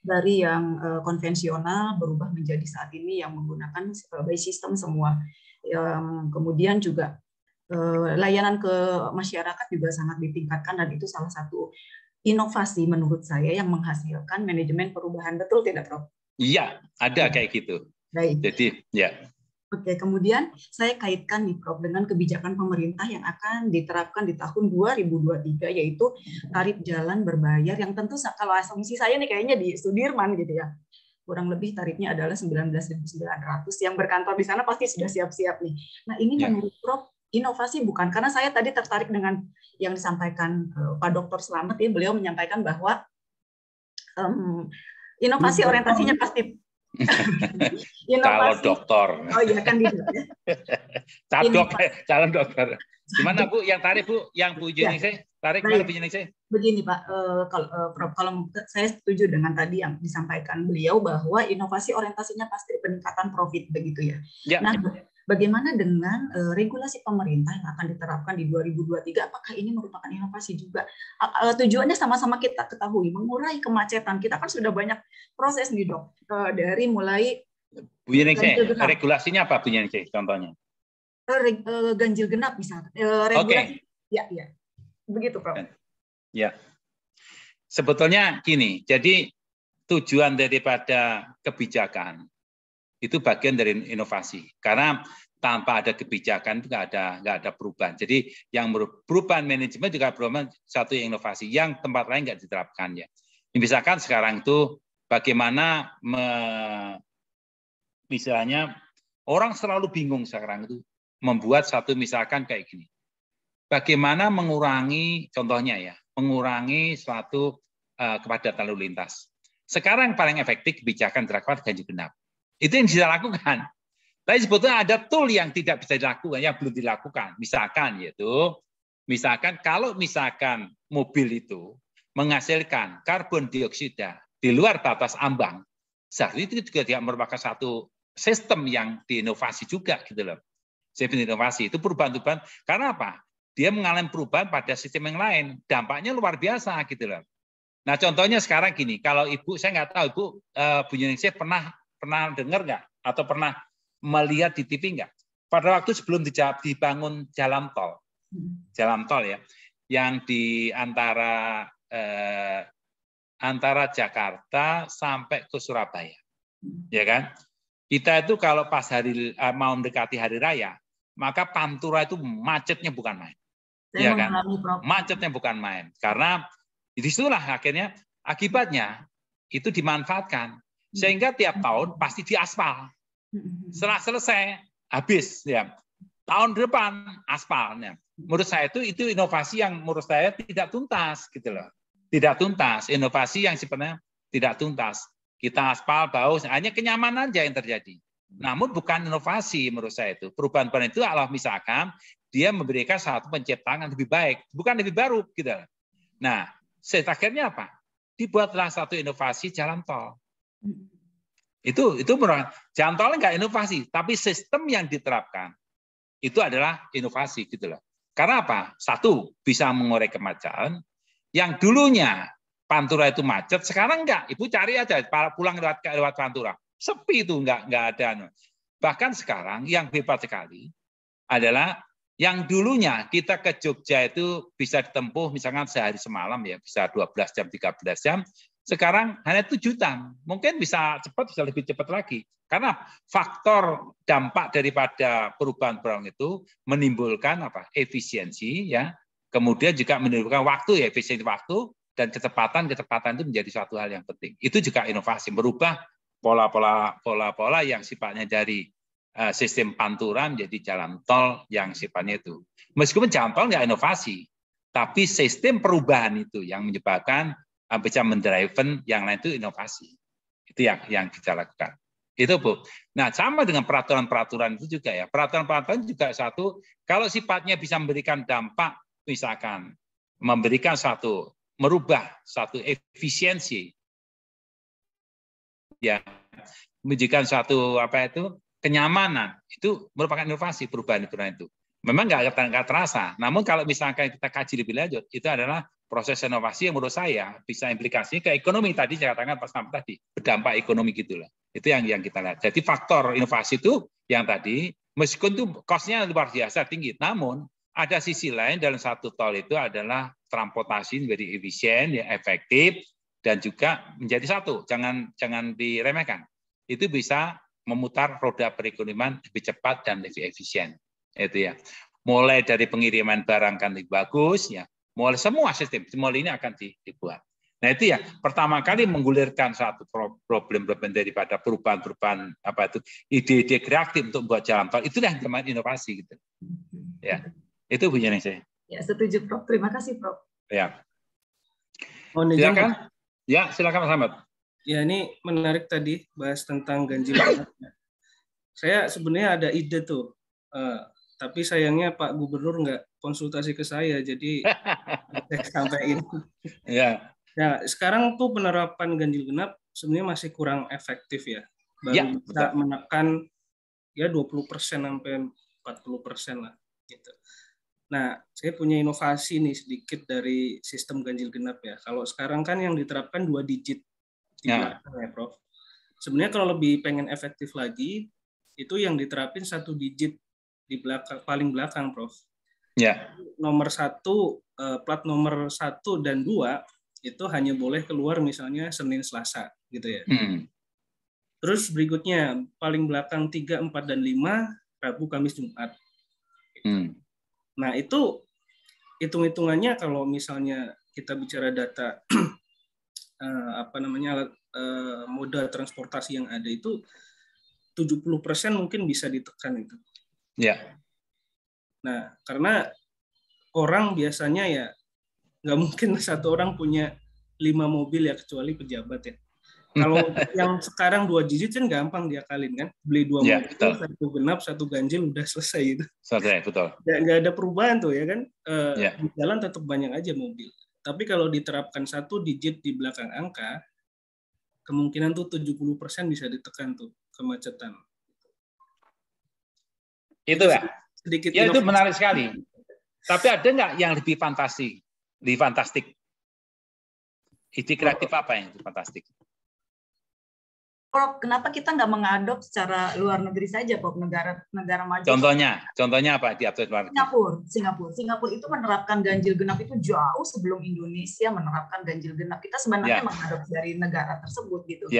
Dari yang konvensional berubah menjadi saat ini yang menggunakan by system semua. Kemudian juga layanan ke masyarakat juga sangat ditingkatkan dan itu salah satu inovasi menurut saya yang menghasilkan manajemen perubahan, betul tidak, Prof? Iya, ada kayak gitu. Baik. Jadi, ya. Oke, kemudian saya kaitkan nih, Prof, dengan kebijakan pemerintah yang akan diterapkan di tahun 2023, yaitu tarif jalan berbayar yang tentu kalau asumsi saya nih kayaknya di Sudirman gitu ya. Kurang lebih tarifnya adalah 19.900 yang berkantor di sana pasti sudah siap-siap nih. Nah, ini menurut Prof inovasi bukan? Karena saya tadi tertarik dengan yang disampaikan Pak Dr. Slamet ya, beliau menyampaikan bahwa inovasi orientasinya pasti calon dokter. Oh iya kan gitu ya. Calon dokter. Gimana Bu? Yang tarik Bu? Yang Bu Juningsih? Tarik mana Bu Juningsih? Begini Pak, kalau saya setuju dengan tadi yang disampaikan beliau bahwa inovasi orientasinya pasti peningkatan profit begitu ya. Nah, bagaimana dengan regulasi pemerintah yang akan diterapkan di 2023? Apakah ini merupakan inovasi juga? Tujuannya sama-sama kita ketahui, mengurai kemacetan. Kita kan sudah banyak proses nih dok, dari mulai Bu Juningsih, regulasinya apa Bu Juningsih contohnya? Ganjil genap misalnya. Regulasi, ya, begitu Prof. Ya, sebetulnya gini. Jadi tujuan daripada kebijakan itu bagian dari inovasi. Karena tanpa ada kebijakan itu nggak ada perubahan. Jadi yang perubahan manajemen juga perubahan satu inovasi yang tempat lain nggak diterapkan ya. Misalkan sekarang itu bagaimana misalnya orang selalu bingung sekarang itu membuat satu misalkan kayak gini. Bagaimana mengurangi contohnya ya, mengurangi suatu kepadatan lalu lintas. Sekarang paling efektif kebijakan dilakukan ganjil genap. Itu yang bisa dilakukan. Tapi sebetulnya ada tool yang tidak bisa dilakukan, yang belum dilakukan. Misalkan kalau misalkan mobil itu menghasilkan karbon dioksida di luar batas ambang, seharusnya itu juga tidak merupakan satu sistem yang diinovasi juga gitu loh. Sistem inovasi itu perubahan-perubahan. Karena apa? Dia mengalami perubahan pada sistem yang lain. Dampaknya luar biasa gitu loh. Nah contohnya sekarang gini, kalau Ibu, saya nggak tahu Ibu, Bu Juningsih pernah dengar nggak atau pernah melihat di TV nggak? Pada waktu sebelum dibangun jalan tol, jalan tol ya, yang di antara Jakarta sampai ke Surabaya, ya kan? Kita itu kalau pas mau mendekati hari raya, maka Pantura itu macetnya bukan main, ya kan? Macetnya bukan main, karena disitulah akhirnya akibatnya itu dimanfaatkan, sehingga tiap tahun pasti diaspal. Setelah selesai habis ya. Tahun depan aspalnya. Menurut saya itu inovasi yang menurut saya tidak tuntas gitu loh. Tidak tuntas, inovasi yang sebenarnya tidak tuntas. Kita aspal bau, hanya kenyamanan aja yang terjadi. Namun bukan inovasi menurut saya itu. Perubahan-perubahan itu adalah misalkan dia memberikan satu penciptaan yang lebih baik, bukan lebih baru gitu. Nah, akhirnya apa? Dibuatlah satu inovasi jalan tol. Itu merupakan jalan tol enggak inovasi, tapi sistem yang diterapkan itu adalah inovasi gitu loh. Karena apa? Satu, bisa mengurai kemacetan. Yang dulunya Pantura itu macet, sekarang enggak. Ibu cari aja pulang lewat Pantura. Sepi itu enggak ada. Bahkan sekarang yang hebat sekali adalah yang dulunya kita ke Jogja itu bisa ditempuh misalkan sehari semalam ya, bisa 12 jam, 13 jam. Sekarang hanya 7 jam. Mungkin bisa cepat, bisa lebih cepat lagi. Karena faktor dampak daripada perubahan-perubahan itu menimbulkan apa? Efisiensi ya. Kemudian juga menimbulkan waktu ya, efisiensi waktu dan kecepatan itu menjadi suatu hal yang penting. Itu juga inovasi, merubah pola-pola yang sifatnya dari sistem Pantura menjadi jalan tol yang sifatnya itu. Meskipun jalan tol nggak inovasi, tapi sistem perubahan itu yang menyebabkan bisa mendriven yang lain itu inovasi. Itu yang kita lakukan. Itu Bu. Nah, sama dengan peraturan-peraturan itu juga ya. Peraturan-peraturan juga satu, kalau sifatnya bisa memberikan dampak, misalkan memberikan merubah satu efisiensi, ya, memberikan satu kenyamanan, itu merupakan inovasi perubahan itu. Memang nggak terasa. Namun kalau misalkan kita kaji lebih lanjut, itu adalah proses inovasi yang menurut saya bisa implikasinya ke ekonomi. Tadi saya katakan pas tadi berdampak ekonomi gitulah. Itu yang kita lihat. Jadi faktor inovasi itu yang tadi meskipun itu cost-nya luar biasa tinggi, namun ada sisi lain dalam satu tol itu adalah transportasi menjadi efisien, ya, efektif dan juga menjadi satu. Jangan diremehkan. Itu bisa memutar roda perekonomian lebih cepat dan lebih efisien. Itu ya. Mulai dari pengiriman barang kan lebih bagus ya. Mulai semua sistem ini akan dibuat. Nah itu ya, pertama kali menggulirkan satu problem-problem daripada perubahan-perubahan ide-ide kreatif untuk membuat jalan tol, itulah yang namanya inovasi gitu. Ya, itu Bu Yeni saya. Ya, setuju Prof. Terima kasih Prof. Ya. Silakan. Ya, silakan Mas Ahmad. Ya, ini menarik tadi bahas tentang ganjil genap. Saya sebenarnya ada ide tuh, tapi sayangnya Pak Gubernur nggak konsultasi ke saya, jadi saya sampaikan. Ya. Nah, sekarang tuh penerapan ganjil genap sebenarnya masih kurang efektif ya. Baru bisa menekan ya 20% sampai 40% lah gitu. Nah, saya punya inovasi nih sedikit dari sistem ganjil genap ya. Kalau sekarang kan yang diterapkan 2 digit di belakang ya, Prof. Sebenarnya kalau lebih pengen efektif lagi, itu yang diterapin 1 digit di belakang, paling belakang, Prof. Ya. Nomor 1, plat nomor 1 dan 2 itu hanya boleh keluar misalnya Senin Selasa gitu ya. Terus berikutnya paling belakang 3, 4 dan 5 Rabu, Kamis, Jumat. Nah, itu hitung-hitungannya kalau misalnya kita bicara data moda transportasi yang ada itu 70% mungkin bisa ditekan itu. Ya. Nah, karena orang biasanya ya nggak mungkin satu orang punya 5 mobil ya, kecuali pejabat ya. Kalau yang sekarang 2 digit kan gampang diakalin kan, beli 2 mobil, betul. 1 genap, 1 ganjil udah selesai itu. Selesai, betul. Nggak ada perubahan tuh ya kan, di jalan tetap banyak aja mobil. Tapi kalau diterapkan 1 digit di belakang angka, kemungkinan tuh 70% bisa ditekan tuh kemacetan. Itu ya. Sedikit ya, itu menarik sekali. Tapi ada nggak yang lebih fantastik? Ide kreatif apa yang itu fantastik? Prof, kenapa kita nggak mengadop secara luar negeri saja, Prof, negara maju? Contohnya apa diatur luar negeri? Singapura itu menerapkan ganjil genap itu jauh sebelum Indonesia menerapkan ganjil genap. Kita sebenarnya mengadopsi dari negara tersebut gitu.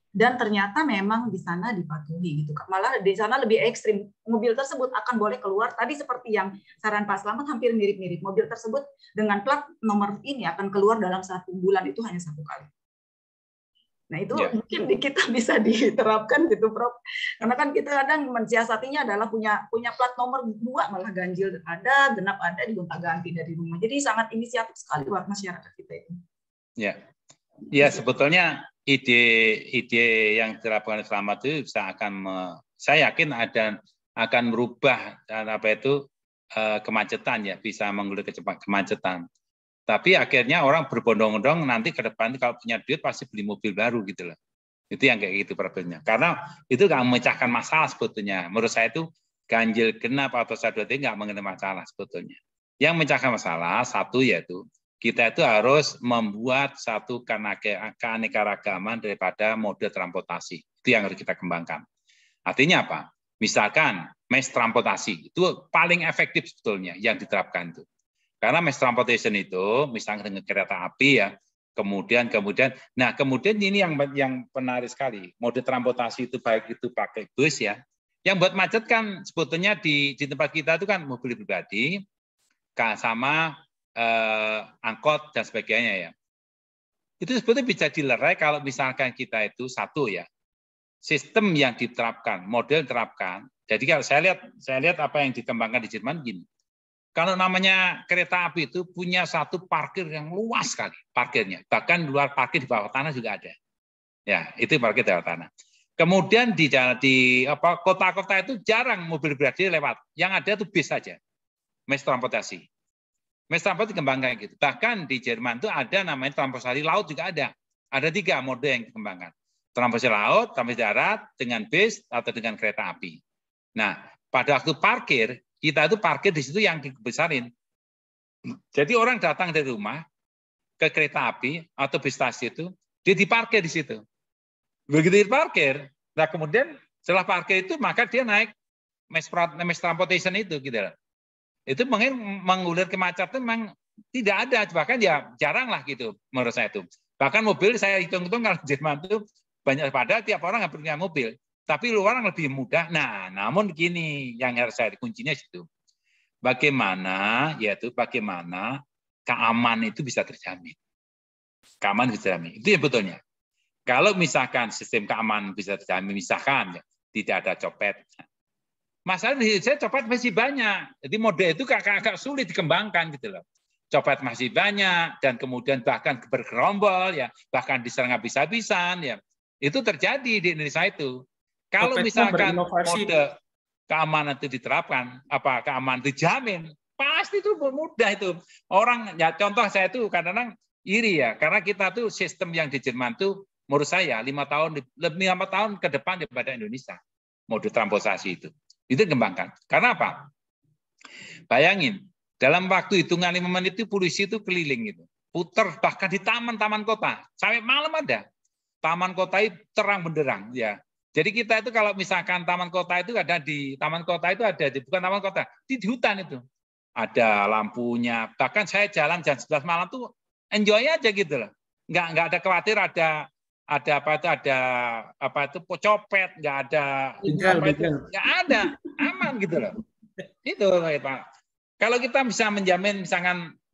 Dan ternyata memang di sana dipatuhi gitu. Malah di sana lebih ekstrim. Mobil tersebut akan boleh keluar. Tadi seperti yang saran Pak Slamet hampir mirip-mirip. Mobil tersebut dengan plat nomor ini akan keluar dalam 1 bulan, itu hanya 1 kali. Nah itu mungkin di kita bisa diterapkan gitu, Prof. Karena kan kita kadang mensiasatinya adalah punya plat nomor 2 malah ganjil ada, genap ada, digonta-ganti dari rumah. Jadi sangat inisiatif sekali buat masyarakat kita itu. Ya sebetulnya ide yang diterapkan selama itu saya yakin akan merubah kemacetan ya, bisa mengurangi kemacetan. Tapi akhirnya orang berbondong-bondong nanti ke depan kalau punya duit pasti beli mobil baru gitu loh. Itu yang kayak gitu problemnya. Karena itu nggak memecahkan masalah sebetulnya. Menurut saya itu ganjil genap atau 1, 2, 3 nggak mengenai masalah sebetulnya. Yang memecahkan masalah satu yaitu kita itu harus membuat satu keanekaragaman daripada mode transportasi. Itu yang harus kita kembangkan. Artinya apa? Misalkan mass transportasi itu paling efektif sebetulnya yang diterapkan itu. Karena mass transportation itu, misalnya dengan kereta api ya, kemudian ini yang menarik sekali, mode transportasi itu baik itu pakai bus ya, yang buat macet kan sebetulnya di tempat kita itu kan mobil pribadi, sama angkot dan sebagainya ya. Itu sebetulnya bisa dilerai kalau misalkan kita itu satu ya, sistem yang diterapkan, model diterapkan. Jadi kalau saya lihat apa yang dikembangkan di Jerman gini. Kalau namanya kereta api itu punya satu parkir yang luas sekali parkirnya, bahkan luar parkir di bawah tanah juga ada. Ya, itu parkir di bawah tanah. Kemudian di kota-kota itu jarang mobil pribadi lewat, yang ada itu bis saja, mass transportasi. Mass transportasi dikembangkan gitu. Bahkan di Jerman itu ada namanya transportasi laut juga ada. Ada 3 mode yang dikembangkan. Transportasi laut, transportasi darat, dengan bis atau dengan kereta api. Nah, pada waktu parkir kita itu parkir di situ yang dibesarin. Jadi orang datang dari rumah ke kereta api atau bis stasiun itu, dia diparkir di situ. Begitu diparkir, nah kemudian setelah parkir itu maka dia naik mass transportation itu gitu. Itu mungkin mengulir kemacetan memang tidak ada, bahkan ya jarang lah gitu menurut saya itu. Bahkan mobil saya hitung-hitung kalau Jerman itu banyak, pada tiap orang nggak punya mobil. Tapi luar lebih mudah. Nah, namun gini yang harus saya kuncinya situ. Bagaimana keamanan itu bisa terjamin. Keamanan bisa terjamin. Itu yang betulnya. Kalau misalkan sistem keamanan bisa terjamin, misalkan ya, tidak ada copet. Masalahnya saya copet masih banyak. Jadi mode itu agak sulit dikembangkan gitu loh. Copet masih banyak dan kemudian bahkan bergerombol ya, bahkan diserang habis-habisan ya. Itu terjadi di Indonesia itu. Kalau misalkan mode keamanan itu diterapkan, keamanan dijamin, pasti itu mudah itu. Orang ya contoh saya itu kadang-kadang iri ya, karena kita tuh sistem yang di Jerman tuh menurut saya 5 tahun ke depan daripada Indonesia. Mode transportasi itu dikembangkan. Karena apa? Bayangin, dalam waktu hitungan 5 menit itu polisi itu keliling gitu. Putar bahkan di taman-taman kota. Sampai malam ada. Taman kota itu terang benderang ya. Jadi kita itu kalau misalkan taman kota itu ada di bukan taman kota, di hutan itu. Ada lampunya. Bahkan saya jalan jam 11 malam tuh enjoy aja gitu loh. Enggak ada khawatir ada copet, enggak ada enggak ada, aman gitu loh. Itu Pak. Kalau kita bisa menjamin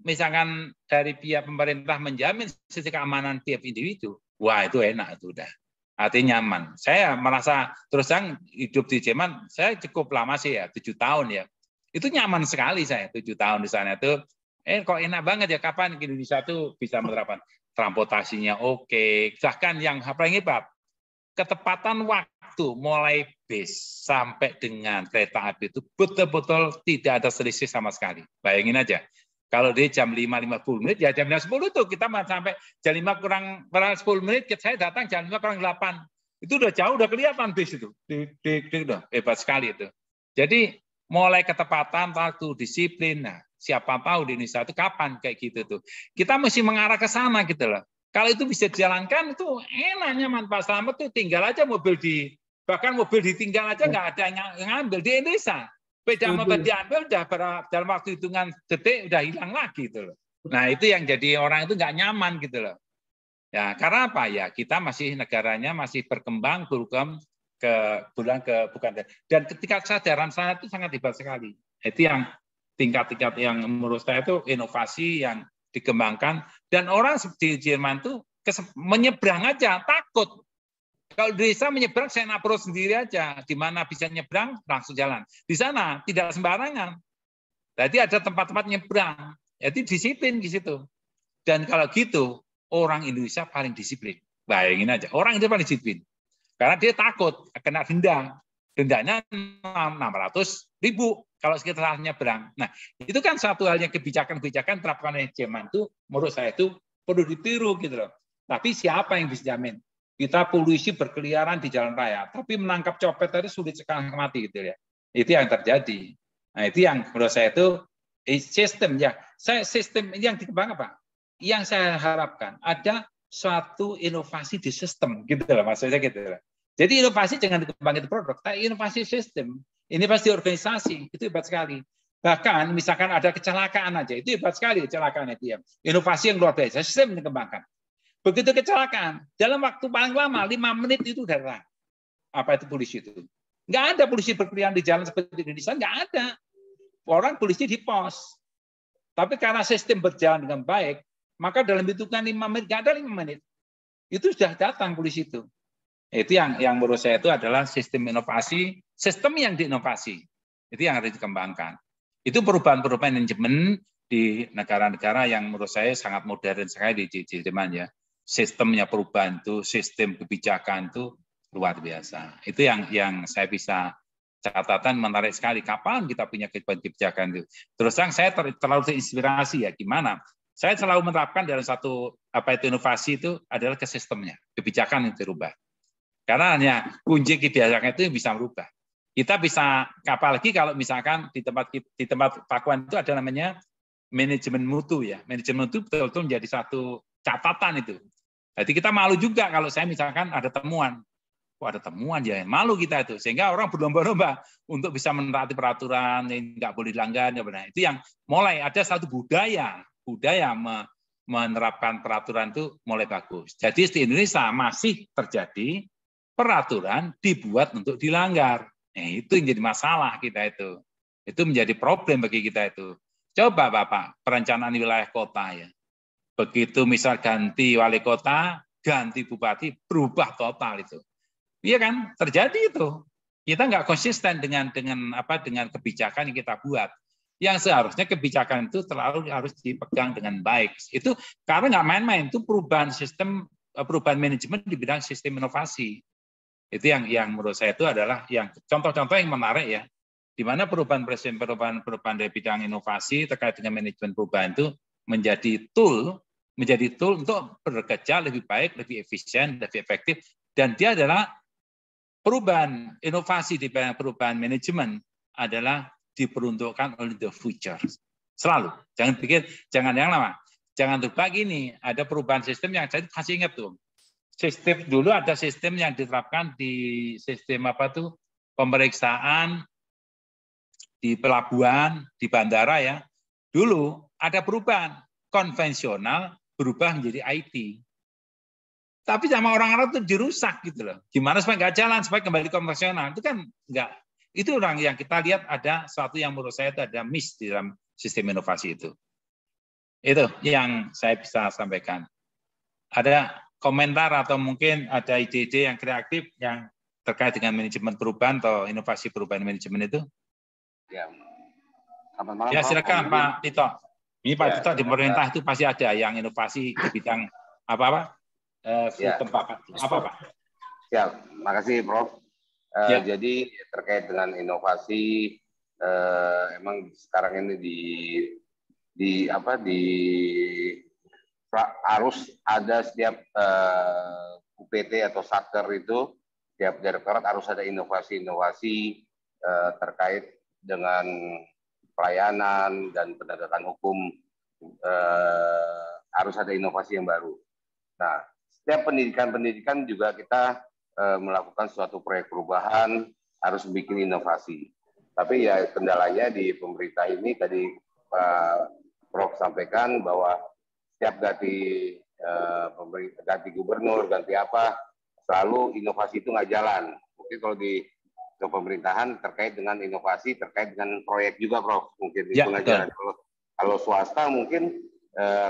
misalkan dari pihak pemerintah menjamin sisi keamanan tiap individu, wah itu enak itu udah. Artinya nyaman. Saya merasa terus terang hidup di Jerman, saya cukup lama sih ya, 7 tahun ya. Itu nyaman sekali saya 7 tahun di sana itu. Kok enak banget ya, kapan Indonesia tuh bisa menerapkan transportasinya oke. Bahkan yang paling hebat, ketepatan waktu mulai bis sampai dengan kereta api itu betul-betul tidak ada selisih sama sekali. Bayangin aja. Kalau dia jam 5.50 menit, ya jam 10 itu kita sampai jam 5 kurang 10 menit, saya datang jam 5 kurang 8. Itu udah jauh, udah kelihatan bis itu. Udah hebat sekali itu. Jadi mulai ketepatan, waktu, disiplin. Nah, siapa tahu di Indonesia itu kapan kayak gitu tuh. Kita mesti mengarah ke sana gitu loh. Kalau itu bisa dijalankan itu enak, nyaman. Pak Slamet tuh tinggal aja bahkan mobil ditinggal aja nggak ada yang ngambil di Indonesia. Beda motor diambil udah dalam waktu hitungan detik udah hilang lagi gitu loh. Nah itu yang jadi orang itu nggak nyaman gitu loh. Ya karena apa ya, kita masih negaranya masih berkembang bukan dan ketika kesadaran saya itu sangat hebat sekali. Itu yang tingkat-tingkat yang menurut saya itu inovasi yang dikembangkan, dan orang di Jerman itu menyeberang aja takut. Kalau di desa menyeberang saya approach sendiri aja, di mana bisa nyebrang langsung jalan. Di sana tidak sembarangan. Jadi ada tempat-tempat nyebrang. Jadi disiplin di situ. Dan kalau gitu orang Indonesia paling disiplin. Bayangin aja, orang itu paling disiplin. Karena dia takut kena denda. Dendanya 600.000 kalau kita nyebrang. Nah, itu kan satu hal yang kebijakan-kebijakan terapkan oleh Jerman itu menurut saya itu perlu ditiru gitu loh. Tapi siapa yang bisa jamin? Kita polisi berkeliaran di jalan raya, tapi menangkap copet tadi sulit sekali mati gitu ya. Itu yang terjadi. Nah, itu yang menurut saya itu sistem ya. Sistem yang dikembangkan apa? Yang saya harapkan ada suatu inovasi di sistem gitu loh, maksudnya gitu loh. Jadi inovasi jangan dikembangkan di produk, tapi inovasi sistem, inovasi organisasi itu hebat sekali. Bahkan misalkan ada kecelakaan aja, itu hebat sekali kecelakaan itu ya. Inovasi yang luar biasa, sistem dikembangkan. Begitu kecelakaan, dalam waktu paling lama 5 menit itu udah hilang. Apa itu polisi itu? Nggak ada polisi berkeliaran di jalan seperti di Indonesia, nggak ada. Orang polisi di pos. Tapi karena sistem berjalan dengan baik, maka dalam hitungan 5 menit, nggak ada 5 menit. Itu sudah datang polisi itu. Itu yang menurut saya itu adalah sistem inovasi, sistem yang diinovasi. Itu yang harus dikembangkan. Itu perubahan-perubahan manajemen di negara-negara yang menurut saya sangat modern sekali di Jerman ya. Sistemnya perubahan itu, sistem kebijakan itu luar biasa. Itu yang saya bisa catatan menarik sekali. Kapan kita punya kebijakan itu? Terus saya terlalu terinspirasi ya gimana? Saya selalu menerapkan dalam satu inovasi itu adalah ke sistemnya, kebijakan yang dirubah. Karena hanya kunci kebijakan itu yang bisa merubah. Kita bisa, apalagi kalau misalkan di tempat Pak Kwan itu ada namanya manajemen mutu ya. Manajemen mutu betul-betul menjadi satu catatan itu. Jadi kita malu juga kalau saya misalkan ada temuan. Wah, ada temuan ya, malu kita itu. Sehingga orang berlomba-lomba untuk bisa menaati peraturan yang nggak boleh dilanggar. Itu yang mulai ada satu budaya menerapkan peraturan itu mulai bagus. Jadi di Indonesia masih terjadi peraturan dibuat untuk dilanggar. Nah, itu yang jadi masalah kita itu. Itu menjadi problem bagi kita itu. Coba Bapak, perencanaan wilayah kota ya. Begitu misal ganti wali kota, ganti bupati, berubah total itu. Iya kan? Terjadi itu. Kita nggak konsisten dengan kebijakan yang kita buat. Yang seharusnya kebijakan itu terlalu harus dipegang dengan baik. Itu karena nggak main-main, itu perubahan manajemen di bidang sistem inovasi. Itu yang menurut saya itu adalah yang contoh-contoh yang menarik ya. Di mana perubahan dari bidang inovasi terkait dengan manajemen perubahan itu menjadi tool untuk bekerja lebih baik, lebih efisien, lebih efektif, dan dia adalah perubahan inovasi di bidang perubahan manajemen adalah diperuntukkan oleh the future. Selalu. Jangan yang lama. Jangan lupa gini, ada perubahan sistem yang saya masih ingat tuh. Sistem dulu ada sistem yang diterapkan di sistem pemeriksaan di pelabuhan, di bandara ya. Dulu ada perubahan konvensional berubah menjadi IT. Tapi sama orang-orang itu dirusak gitu loh. Gimana supaya nggak jalan, supaya kembali konvensional. Itu kan nggak. Itu orang yang kita lihat ada sesuatu yang menurut saya itu ada miss di dalam sistem inovasi itu. Itu yang saya bisa sampaikan. Ada komentar atau mungkin ada ide-ide yang kreatif yang terkait dengan manajemen perubahan atau inovasi perubahan manajemen itu? Ya, selamat malam. Ya silakan Pak Tito. Ini Pak Tito di pemerintah itu pasti ada yang inovasi di bidang apa-apa? Tempat apa? Ya, makasih Prof. Jadi terkait dengan inovasi, emang sekarang ini harus ada setiap UPT atau satker itu, setiap direktorat harus ada inovasi-inovasi terkait dengan pelayanan dan penegakan hukum, harus ada inovasi yang baru. Nah, setiap pendidikan juga kita melakukan suatu proyek perubahan, harus bikin inovasi. Tapi ya kendalanya di pemerintah ini tadi Pak Prof sampaikan bahwa setiap ganti gubernur, ganti apa, selalu inovasi itu nggak jalan. Mungkin kalau di pemerintahan terkait dengan inovasi, terkait dengan proyek juga, Prof. Mungkin itu nggak jalan. Kalau swasta mungkin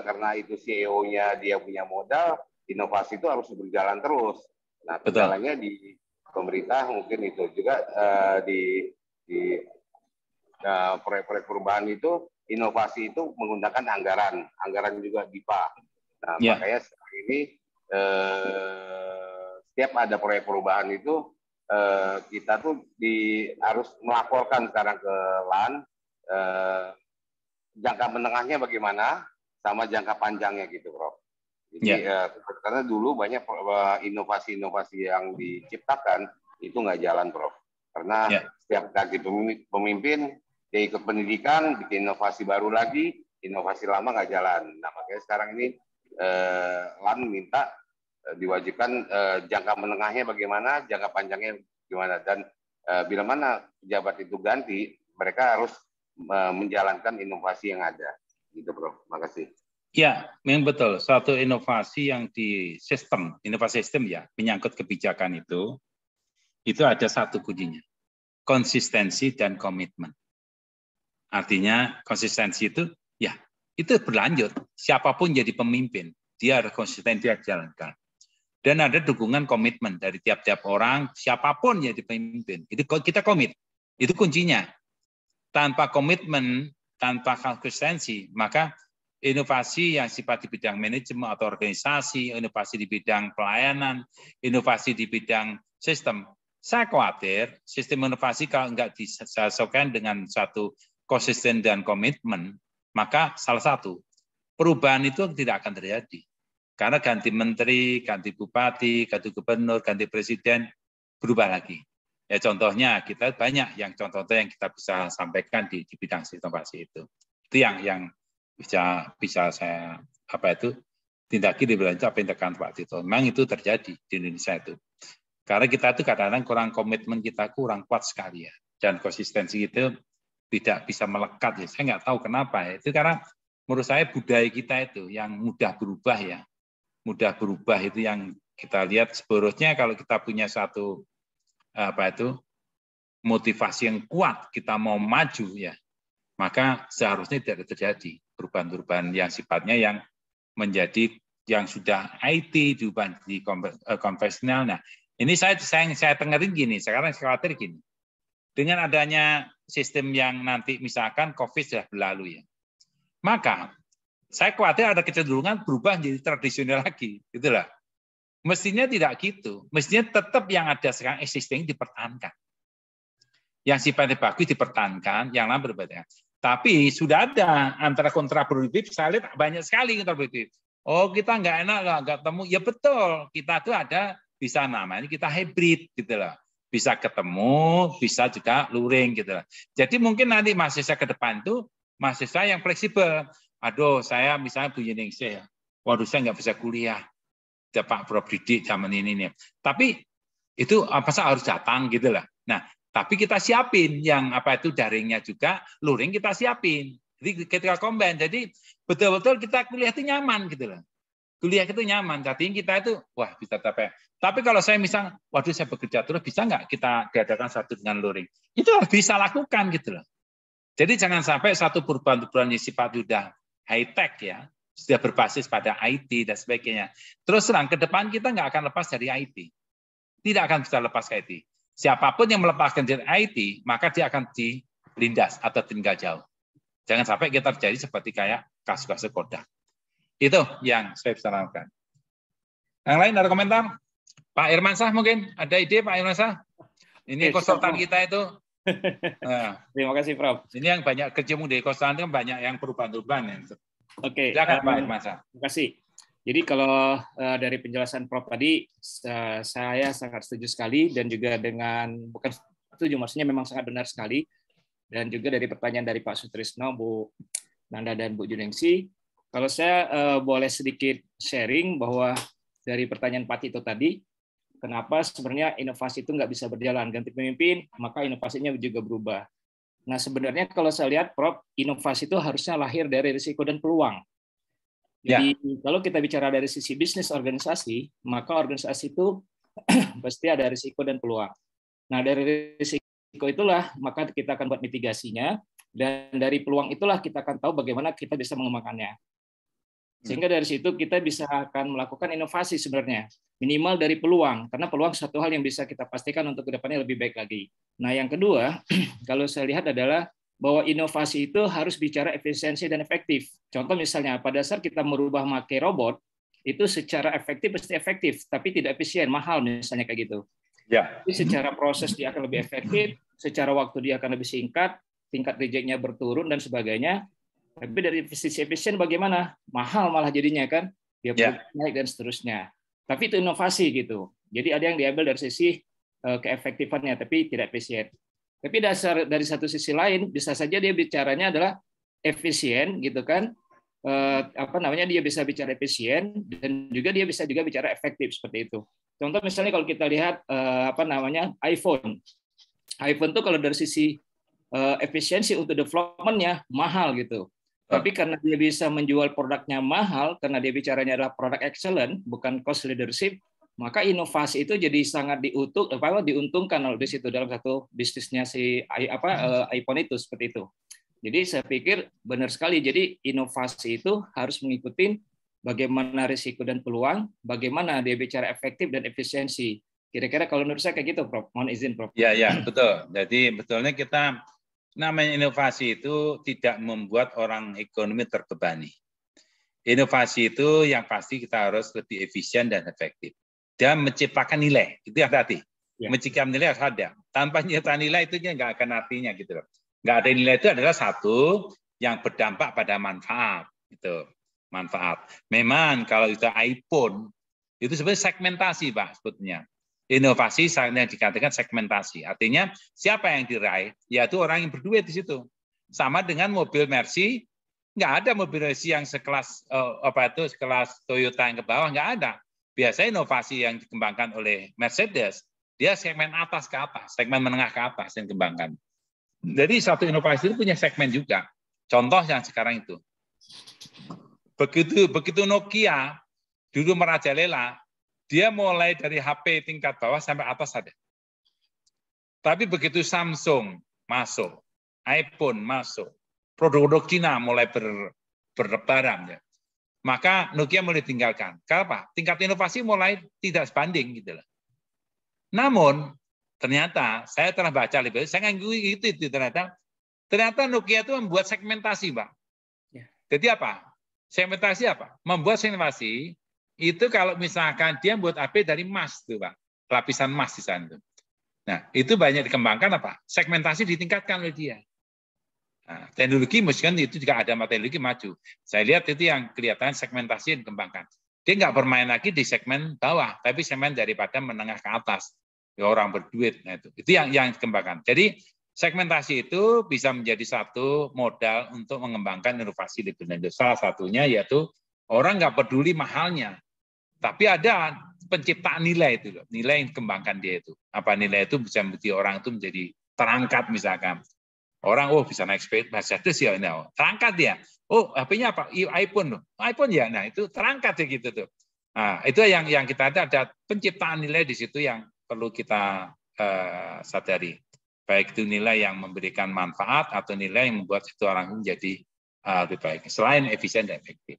karena itu CEO-nya dia punya modal, inovasi itu harus berjalan terus. Nah, kendalanya di pemerintah mungkin itu juga di proyek-proyek perubahan itu, inovasi itu menggunakan anggaran juga DIPA. Nah, makanya sekarang ini setiap ada proyek perubahan itu kita tuh harus melaporkan sekarang ke LAN jangka menengahnya bagaimana sama jangka panjangnya gitu, Prof. Jadi karena dulu banyak inovasi-inovasi yang diciptakan itu nggak jalan, Prof. Karena setiap ganti pemimpin dia ikut pendidikan, bikin inovasi baru lagi, inovasi lama nggak jalan. Nah, makanya sekarang ini LAN minta diwajibkan jangka menengahnya bagaimana, jangka panjangnya gimana, dan bila mana pejabat itu ganti, mereka harus menjalankan inovasi yang ada. Gitu, Prof. Makasih. Ya, memang betul. Suatu inovasi yang di sistem, inovasi sistem ya, menyangkut kebijakan itu ada satu kuncinya. Konsistensi dan komitmen. Artinya konsistensi itu, ya, itu berlanjut. Siapapun jadi pemimpin, dia harus konsisten, dia jalankan. Dan ada dukungan komitmen dari tiap-tiap orang, siapapun jadi pemimpin. Itu kita komit. Itu kuncinya. Tanpa komitmen, tanpa konsistensi, maka inovasi yang sifat di bidang manajemen atau organisasi, inovasi di bidang pelayanan, inovasi di bidang sistem. Saya khawatir sistem inovasi kalau nggak disesuaikan dengan satu konsisten dan komitmen, maka salah satu, perubahan itu tidak akan terjadi. Karena ganti menteri, ganti bupati, ganti gubernur, ganti presiden, berubah lagi. Ya contohnya kita banyak yang contoh-contoh yang kita bisa sampaikan di bidang inovasi itu. Itu yang bisa saya tindaki di bidang itu apa yang dikatakan Pak Tito. Memang itu terjadi di Indonesia itu. Karena kita itu kadang-kadang kurang komitmen, kita kurang kuat sekali ya. Dan konsistensi itu tidak bisa melekat ya. Saya nggak tahu kenapa ya. Itu karena menurut saya budaya kita itu yang mudah berubah ya. Mudah berubah itu yang kita lihat sebenarnya kalau kita punya satu motivasi yang kuat, kita mau maju ya. Maka seharusnya tidak terjadi perubahan-perubahan yang sifatnya yang menjadi yang sudah IT diubah di konvensional. Nah, ini saya dengerin gini, sekarang saya khawatir gini. Dengan adanya sistem yang nanti misalkan COVID sudah berlalu ya. Maka saya khawatir ada kecenderungan berubah menjadi tradisional lagi, gitulah. Mestinya tidak gitu. Mestinya tetap yang ada sekarang existing dipertahankan. Yang sifatnya bagus dipertahankan, yang lain berbeda. Tapi sudah ada antara kontraproduktif, saya lihat banyak sekali kontraproduktif. Oh kita nggak enak, nggak ketemu. Ya betul, kita tuh ada bisa namanya kita hybrid gitu loh. Bisa ketemu, bisa juga luring gitu loh. Jadi mungkin nanti mahasiswa ke depan itu mahasiswa yang fleksibel. Aduh, saya misalnya Bu Yeningsih ya, waduh saya nggak bisa kuliah. Pak Prof didik zaman ini nih. Tapi itu apa sih harus datang gitu lah. Nah, tapi kita siapin yang daringnya juga, luring kita siapin. Jadi ketika combine, jadi betul-betul kita kuliah itu nyaman gitu loh. Kuliah itu nyaman. Jadi kita itu wah bisa capek. Tapi kalau saya misalnya, waduh saya bekerja terus bisa nggak kita diadakan satu dengan luring? Itu harus bisa lakukan gitu loh. Jadi jangan sampai satu perubahan-perubahan yang sifat sudah high tech ya, sudah berbasis pada IT dan sebagainya. Terus terang ke depan kita nggak akan lepas dari IT. Tidak akan bisa lepas ke IT. Siapapun yang melepaskan dari IT, maka dia akan dilindas atau tinggal jauh. Jangan sampai kita terjadi seperti kayak kasus-kasus Kodak. Itu yang saya bisa lakukan. Yang lain ada komentar? Pak Irmansyah mungkin ada ide Pak Irmansyah? Ini konsultan kita itu. Nah, terima kasih Prof. Ini yang banyak kecium di konsultan itu kan banyak yang perubahan-perubahan. Oke. Silakan Pak Irmansyah. Terima kasih. Jadi kalau dari penjelasan Prof tadi, saya sangat setuju sekali dan juga dengan bukan setuju, maksudnya memang sangat benar sekali. Dan juga dari pertanyaan dari Pak Sutrisno, Bu Nanda dan Bu Juningsi, kalau saya boleh sedikit sharing bahwa dari pertanyaan Pak Tito tadi, kenapa sebenarnya inovasi itu nggak bisa berjalan, ganti pemimpin, maka inovasinya juga berubah. Nah, sebenarnya kalau saya lihat, Prof, inovasi itu harusnya lahir dari risiko dan peluang. Jadi kalau kita bicara dari sisi bisnis organisasi, maka organisasi itu pasti ada risiko dan peluang. Nah, dari risiko itulah maka kita akan buat mitigasinya, dan dari peluang itulah kita akan tahu bagaimana kita bisa mengembangkannya. Sehingga dari situ kita bisa akan melakukan inovasi sebenarnya, minimal dari peluang, karena peluang satu hal yang bisa kita pastikan untuk kedepannya lebih baik lagi. Nah, yang kedua, kalau saya lihat adalah bahwa inovasi itu harus bicara efisiensi dan efektif. Contoh misalnya, pada saat kita merubah pakai robot, itu secara efektif pasti efektif, tapi tidak efisien, mahal misalnya kayak gitu. Ya. Jadi secara proses dia akan lebih efektif, secara waktu dia akan lebih singkat, tingkat rejectnya berturun dan sebagainya. Tapi dari sisi efisien bagaimana? Mahal malah jadinya kan, dia naik dan seterusnya. Tapi itu inovasi gitu. Jadi ada yang diambil dari sisi keefektifannya, tapi tidak efisien. Tapi dari satu sisi lain bisa saja dia bicaranya adalah efisien gitu kan. Dia bisa bicara efisien dan juga dia bisa juga bicara efektif seperti itu. Contoh misalnya kalau kita lihat iPhone. iPhone tuh kalau dari sisi efisiensi untuk development-nya mahal gitu. Tapi karena dia bisa menjual produknya mahal, karena dia bicaranya adalah product excellent, bukan cost leadership, maka inovasi itu jadi sangat diuntungkan di situ dalam satu bisnisnya si iPhone itu seperti itu. Jadi saya pikir benar sekali. Jadi inovasi itu harus mengikuti bagaimana risiko dan peluang, bagaimana dia bicara efektif dan efisiensi. Kira-kira kalau menurut saya kayak gitu, Prof. Mohon izin, Prof. Ya, betul. Jadi betulnya kita namanya inovasi itu tidak membuat orang ekonomi terbebani. Inovasi itu yang pasti kita harus lebih efisien dan efektif. Dan menciptakan nilai, itu yang tadi. Ya. Menciptakan nilai harus ada. Tanpa menciptakan nilai itu nggak akan artinya gitu loh. Nggak ada nilai itu adalah satu yang berdampak pada manfaat. Gitu. Manfaat. Memang kalau itu iPhone, itu sebenarnya segmentasi, Pak, sebetulnya. Inovasi yang dikatakan segmentasi. Artinya siapa yang diraih? Yaitu orang yang berduit di situ. Sama dengan mobil Mercy, nggak ada mobil Mercy yang sekelas sekelas Toyota yang ke bawah, nggak ada. Biasanya inovasi yang dikembangkan oleh Mercedes, dia segmen atas ke atas, segmen menengah ke atas yang dikembangkan. Jadi satu inovasi itu punya segmen juga. Contoh yang sekarang itu. Begitu Nokia dulu merajalela, dia mulai dari HP tingkat bawah sampai atas ada. Tapi begitu Samsung masuk, iPhone masuk, produk-produk Cina mulai berlebaran, ya, maka Nokia mulai ditinggalkan. Kenapa? Tingkat inovasi mulai tidak sebanding gitu loh. Namun ternyata saya telah baca lebih, saya nganggu itu ternyata Nokia itu membuat segmentasi, Pak. Jadi apa? Segmentasi apa? Membuat segmentasi itu kalau misalkan dia buat HP dari emas tuh, Pak, lapisan emas di sana tuh. Nah, itu banyak dikembangkan apa? Segmentasi ditingkatkan oleh dia. Nah, teknologi meskipun itu juga ada teknologi maju. Saya lihat itu yang kelihatan segmentasi yang dikembangkan. Dia nggak bermain lagi di segmen bawah, tapi segmen daripada menengah ke atas. Ya, orang berduit. Nah, itu yang dikembangkan. Jadi segmentasi itu bisa menjadi satu modal untuk mengembangkan inovasi di dunia. Salah satunya yaitu orang nggak peduli mahalnya. Tapi ada penciptaan nilai itu loh, nilai yang dikembangkan dia itu. Apa nilai itu bisa menjadi orang itu menjadi terangkat misalkan. Orang bisa naik sepeda, Mercedes ya, nah, terangkat dia. Oh, HP-nya apa? iPhone loh. iPhone ya, nah itu terangkat ya gitu tuh. Nah, itu yang kita ada penciptaan nilai di situ yang perlu kita sadari. Baik itu nilai yang memberikan manfaat atau nilai yang membuat itu orang menjadi lebih baik. Selain efisien dan efektif.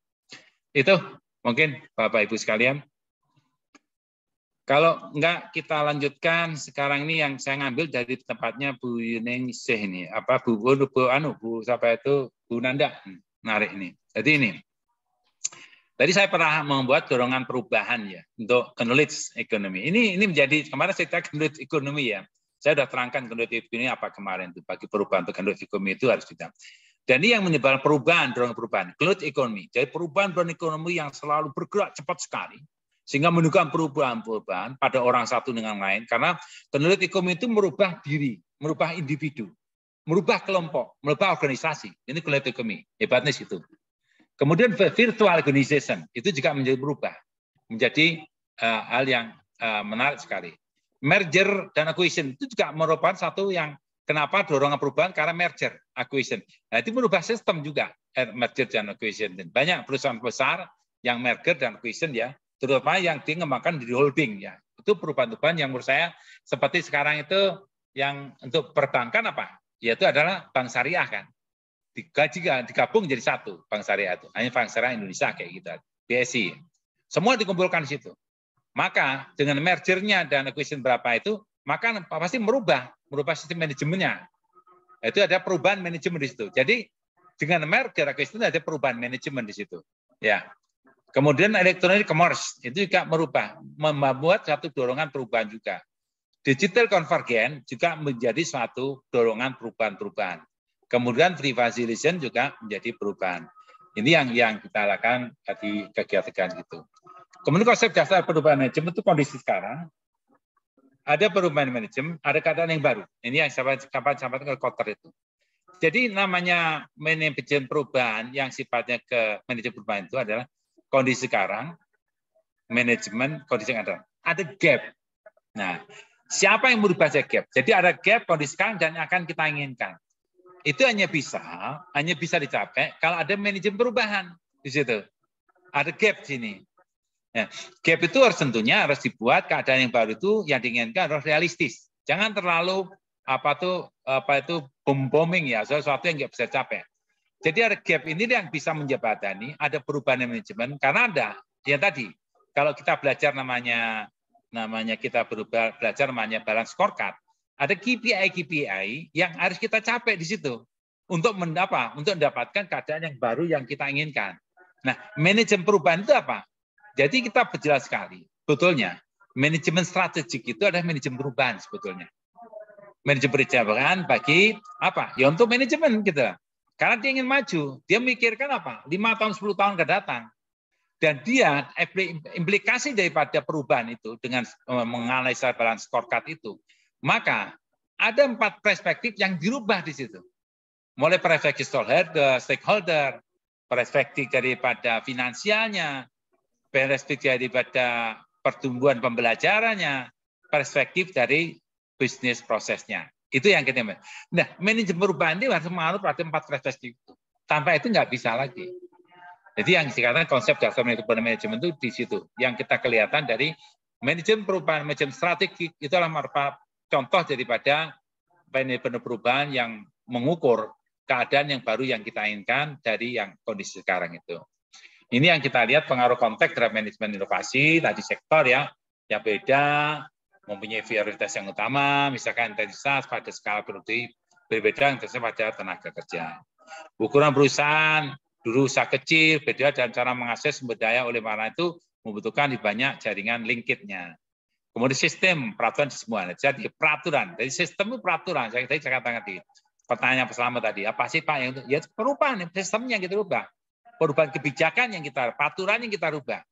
Itu mungkin Bapak Ibu sekalian. Kalau enggak kita lanjutkan sekarang ini yang saya ngambil dari tempatnya Bu Yuningsih ini, Bu siapa itu Bu Nanda menarik ini. Jadi ini. Tadi saya pernah membuat dorongan perubahan ya untuk knowledge economy. Ini menjadi kemarin saya knowledge economy ya. Saya sudah terangkan knowledge economy apa kemarin itu bagi perubahan untuk knowledge economy itu harus kita. Dan ini yang menyebabkan perubahan, dorongan perubahan, knowledge economy. Jadi perubahan ekonomi yang selalu bergerak cepat sekali. Sehingga menunjukkan perubahan-perubahan pada orang satu dengan lain. Karena knowledge economy itu merubah diri, merubah individu, merubah kelompok, merubah organisasi. Ini knowledge economy, hebatnya situ. Kemudian virtual organization, itu juga menjadi berubah. Menjadi hal yang menarik sekali. Merger dan acquisition itu juga merupakan satu yang kenapa dorongan perubahan karena merger, acquisition. Nah, itu merubah sistem juga, merger dan acquisition. Banyak perusahaan besar yang merger dan acquisition ya, terutama yang dikembangkan di holding ya. Itu perubahan-perubahan yang menurut saya seperti sekarang itu yang untuk perbankan apa? Yaitu adalah bank syariah kan. Digabung jadi satu bank syariah itu. Hanya bank syariah Indonesia kayak gitu. BSI. Semua dikumpulkan di situ. Maka dengan mergernya dan acquisition berapa itu, maka pasti merubah sistem manajemennya. Itu ada perubahan manajemen di situ. Jadi dengan merger acquisition ada perubahan manajemen di situ. Ya. Kemudian electronic commerce itu juga merubah, membuat satu dorongan perubahan juga. Digital convergence juga menjadi suatu dorongan perubahan-perubahan. Kemudian privatization juga menjadi perubahan. Ini yang kita lakukan di kegiatan itu. Kemudian konsep dasar perubahan manajemen itu kondisi sekarang. Ada perubahan manajemen, ada keadaan yang baru. Ini yang saya sampaikan ke Kotter itu. Jadi namanya manajemen perubahan yang sifatnya ke manajemen perubahan itu adalah kondisi sekarang, manajemen kondisi yang ada gap. Nah, siapa yang merubah gap? Jadi ada gap kondisi sekarang dan akan kita inginkan. Itu hanya bisa dicapai kalau ada manajemen perubahan di situ. Ada gap di sini. Nah, gap itu tentunya harus dibuat keadaan yang baru itu yang diinginkan harus realistis. Jangan terlalu bombing ya, sesuatu yang nggak bisa capai. Jadi ada gap ini yang bisa menjembatani ada perubahan manajemen karena ada yang tadi kalau kita belajar namanya belajar namanya balance scorecard, ada KPI yang harus kita capai di situ untuk mendapatkan keadaan yang baru yang kita inginkan. Nah, manajemen perubahan itu apa? Jadi kita berjelas sekali, betulnya manajemen strategik itu adalah manajemen perubahan sebetulnya. Manajemen perubahan bagi apa? Ya untuk manajemen gitu. Karena dia ingin maju, dia memikirkan apa? 5 tahun, 10 tahun ke datang. Dan dia implikasi daripada perubahan itu dengan menganalisa balance scorecard itu, maka ada 4 perspektif yang dirubah di situ. Mulai perspektif stakeholder, perspektif daripada finansialnya, perspektif daripada pertumbuhan pembelajarannya, perspektif dari bisnis prosesnya. Itu yang kita. Nah, manajemen perubahan ini harus menganut pada 4 perspektif itu. Tanpa itu nggak bisa lagi. Jadi yang dikatakan konsep dasar manajemen itu di situ. Yang kita kelihatan dari manajemen perubahan, manajemen strategik itu adalah merupakan contoh daripada manajemen perubahan yang mengukur keadaan yang baru yang kita inginkan dari yang kondisi sekarang itu. Ini yang kita lihat pengaruh konteks terhadap manajemen inovasi, tadi sektor ya, yang beda, mempunyai prioritas yang utama, misalkan intensitas pada skala produktif, berbeda intensitas pada tenaga kerja. Ukuran perusahaan, dulu usaha kecil, beda dan cara mengakses sumber daya oleh mana itu membutuhkan di banyak jaringan linkage-nya. Kemudian sistem, peraturan semua. Jadi peraturan, dari sistem itu peraturan. Saya katakan tadi, pertanyaan pertama tadi, apa sih Pak yang itu? Ya perubahan, sistemnya yang kita rubah. Perubahan kebijakan yang kita, peraturan yang kita rubah.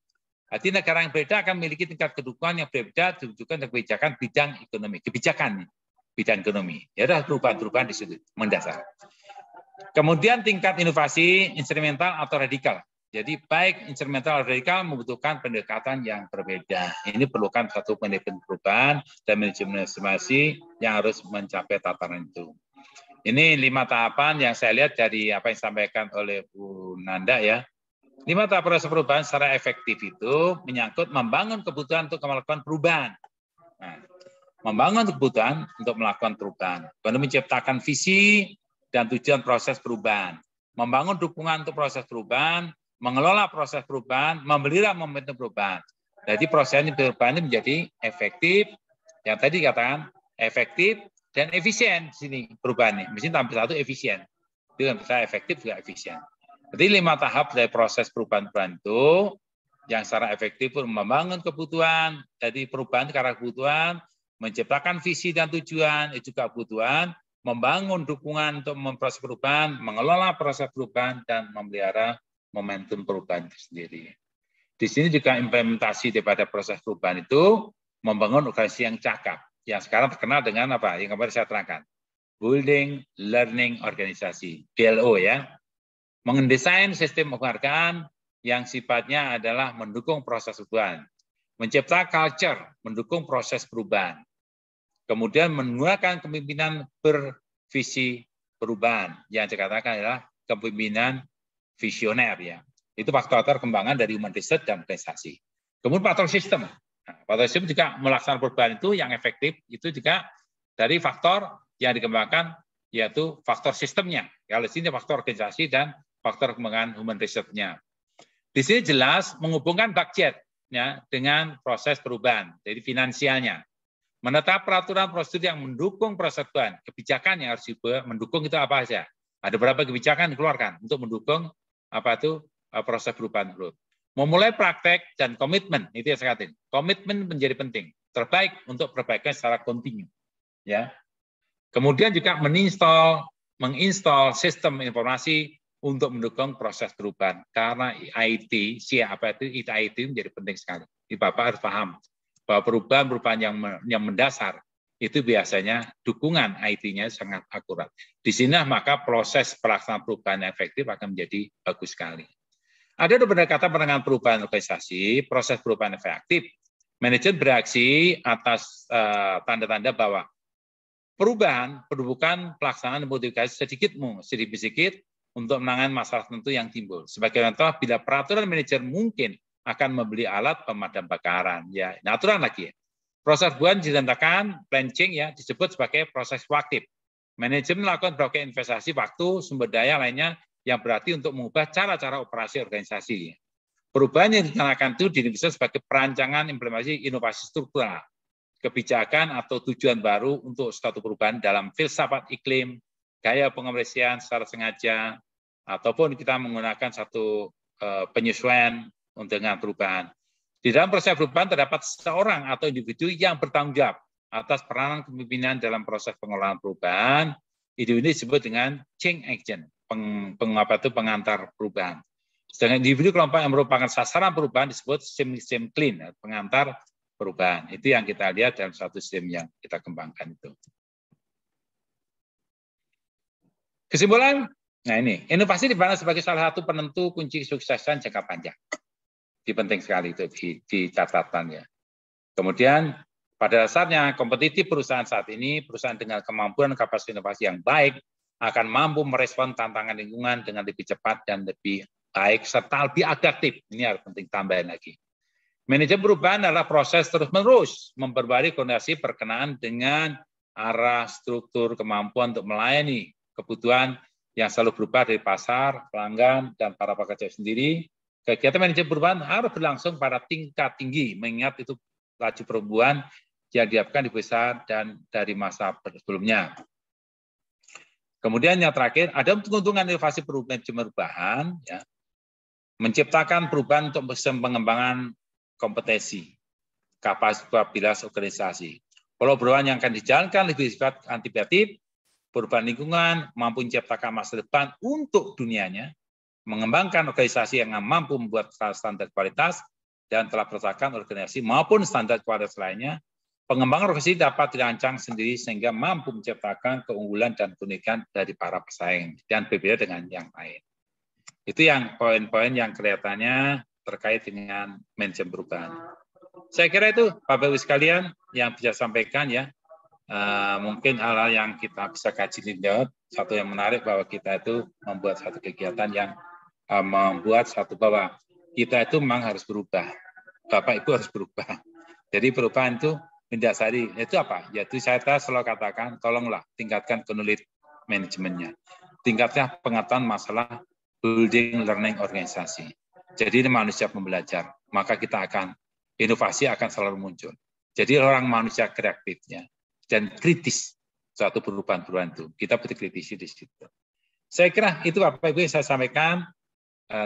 Jadi negara yang berbeda akan memiliki tingkat kedudukan yang berbeda ditujukan ke kebijakan bidang ekonomi, kebijakan bidang ekonomi. Ya ada perubahan-perubahan di situ mendasar. Kemudian tingkat inovasi instrumental atau radikal. Jadi baik instrumental atau radikal membutuhkan pendekatan yang berbeda. Ini perlukan satu manajemen perubahan dan manajemen estimasi yang harus mencapai tataran itu. Ini 5 tahapan yang saya lihat dari apa yang disampaikan oleh Bu Nanda ya. 5 tahap proses perubahan secara efektif itu menyangkut membangun kebutuhan untuk melakukan perubahan. Nah, membangun kebutuhan untuk melakukan perubahan. Kemudian menciptakan visi dan tujuan proses perubahan. Membangun dukungan untuk proses perubahan, mengelola proses perubahan, memelihara momentum perubahan. Jadi proses perubahan ini menjadi efektif, yang tadi katakan efektif, dan efisien di sini perubahan ini. Mesti tampil satu efisien. Itu yang bisa efektif juga efisien. Jadi 5 tahap dari proses perubahan itu yang secara efektif membangun kebutuhan, jadi perubahan karena kebutuhan, menciptakan visi dan tujuan, itu juga kebutuhan, membangun dukungan untuk memproses perubahan, mengelola proses perubahan, dan memelihara momentum perubahan itu sendiri. Di sini juga implementasi daripada proses perubahan itu membangun organisasi yang cakap. Yang sekarang terkenal dengan apa? Yang kemarin saya terangkan. Building Learning Organisasi, BLO ya. Mendesain sistem penghargaan yang sifatnya adalah mendukung proses perubahan. mencipta culture, mendukung proses perubahan. Kemudian menggunakan kepemimpinan bervisi perubahan. Yang dikatakan adalah kepemimpinan visioner ya. Itu faktor kembangan dari human research dan organisasi. Kemudian faktor sistem. Nah, faktor sistem juga melaksanakan perubahan itu yang efektif itu juga dari faktor yang dikembangkan yaitu faktor sistemnya. Kalau di sini faktor organisasi dan faktor kembangan human research-nya. Di sini jelas menghubungkan budget ya dengan proses perubahan, jadi finansialnya. Menetap peraturan prosedur yang mendukung proses perubahan, kebijakan yang harus mendukung itu apa saja. Ada beberapa kebijakan dikeluarkan untuk mendukung apa itu proses perubahan tersebut. Memulai praktek dan komitmen, itu yang saya katakan. Komitmen menjadi penting, terbaik untuk perbaikan secara kontinu. Ya. Kemudian juga menginstal sistem informasi untuk mendukung proses perubahan. Karena IT, IT menjadi penting sekali. Bapak harus paham bahwa perubahan-perubahan yang mendasar itu biasanya dukungan IT-nya sangat akurat. Di sini maka proses pelaksanaan perubahan yang efektif akan menjadi bagus sekali. Ada beberapa kata penanganan perubahan organisasi, proses perubahan efektif. Manajemen bereaksi atas tanda-tanda bahwa perubahan bukan pelaksanaan modifikasi sedikit untuk menangani masalah tertentu yang timbul. Sebagai contoh, bila peraturan manajer mungkin akan membeli alat pemadam kebakaran, ya, aturan lagi. Ya. Proses perubahan ditandakan planning ya disebut sebagai proses proaktif. Manajemen melakukan berbagai investasi waktu, sumber daya lainnya yang berarti untuk mengubah cara-cara operasi organisasi. Perubahan yang ditandakan itu disebut sebagai perancangan implementasi inovasi struktural, kebijakan atau tujuan baru untuk suatu perubahan dalam filsafat iklim, gaya pengoperasian secara sengaja, ataupun kita menggunakan satu penyesuaian dengan perubahan. Di dalam proses perubahan terdapat seorang atau individu yang bertanggung jawab atas peranan kepemimpinan dalam proses pengelolaan perubahan. Individu ini disebut dengan change agent, pengantar perubahan. Sedangkan individu kelompok yang merupakan sasaran perubahan disebut system clean, pengantar perubahan. Itu yang kita lihat dalam satu sistem yang kita kembangkan itu. Kesimpulan, nah ini, inovasi dipandang sebagai salah satu penentu kunci kesuksesan jangka panjang. Ini penting sekali itu di catatannya. Kemudian pada dasarnya kompetitif perusahaan saat ini, perusahaan dengan kemampuan kapasitas inovasi yang baik akan mampu merespon tantangan lingkungan dengan lebih cepat dan lebih baik serta lebih adaptif. Ini harus penting tambahan lagi. Manajemen perubahan adalah proses terus-menerus memperbarui kondisi berkenaan dengan arah struktur kemampuan untuk melayani kebutuhan yang selalu berubah dari pasar, pelanggan, dan para pekerja sendiri. Kegiatan manajemen perubahan harus berlangsung pada tingkat tinggi, mengingat itu laju perubahan yang diharapkan lebih besar dan dari masa sebelumnya. Kemudian yang terakhir, ada keuntungan inovasi perubahan, ya, menciptakan perubahan untuk pengembangan kompetensi, kapasitas organisasi. Kalau perubahan yang akan dijalankan lebih sifat antisipatif, perubahan lingkungan, mampu menciptakan masa depan untuk dunianya, mengembangkan organisasi yang mampu membuat standar kualitas, dan telah berdasarkan organisasi maupun standar kualitas lainnya, pengembangan organisasi dapat dirancang sendiri sehingga mampu menciptakan keunggulan dan keunikan dari para pesaing, dan berbeda dengan yang lain. Itu yang poin-poin yang kelihatannya terkait dengan manajemen perubahan. Saya kira itu Bapak Ibu sekalian yang bisa sampaikan ya. Mungkin hal-hal yang kita bisa kaji lebih jauh. Satu yang menarik bahwa kita itu membuat satu kegiatan yang membuat satu bahwa kita itu memang harus berubah. Bapak Ibu harus berubah. Jadi perubahan itu mendasari itu apa? Yaitu saya selalu katakan, tolonglah tingkatkan knowledge manajemennya, tingkatkan pengetahuan masalah building learning organisasi. Jadi ini manusia pembelajar, maka kita akan inovasi akan selalu muncul. Jadi orang manusia kreatifnya dan kritis suatu perubahan-perubahan itu. Kita butuh kritisi di situ. Saya kira itu Bapak Ibu yang saya sampaikan.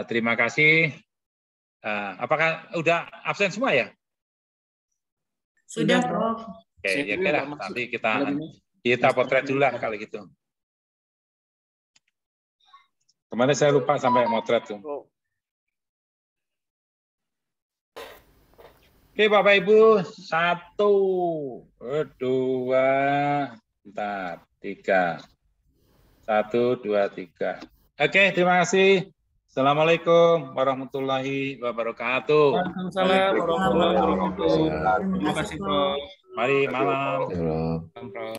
Terima kasih. Apakah udah absen semua ya? Sudah, Prof. Oke, ya kira nanti kita potret dulu lah kalau gitu. Kemarin saya lupa sampai motret tuh. Oke Bapak Ibu, 1, 2, 3. 1, 2, 3. Oke, terima kasih. Assalamualaikum warahmatullahi wabarakatuh. Waalaikumsalam warahmatullahi wabarakatuh. Terima kasih, Prof. Mari malam. Prof.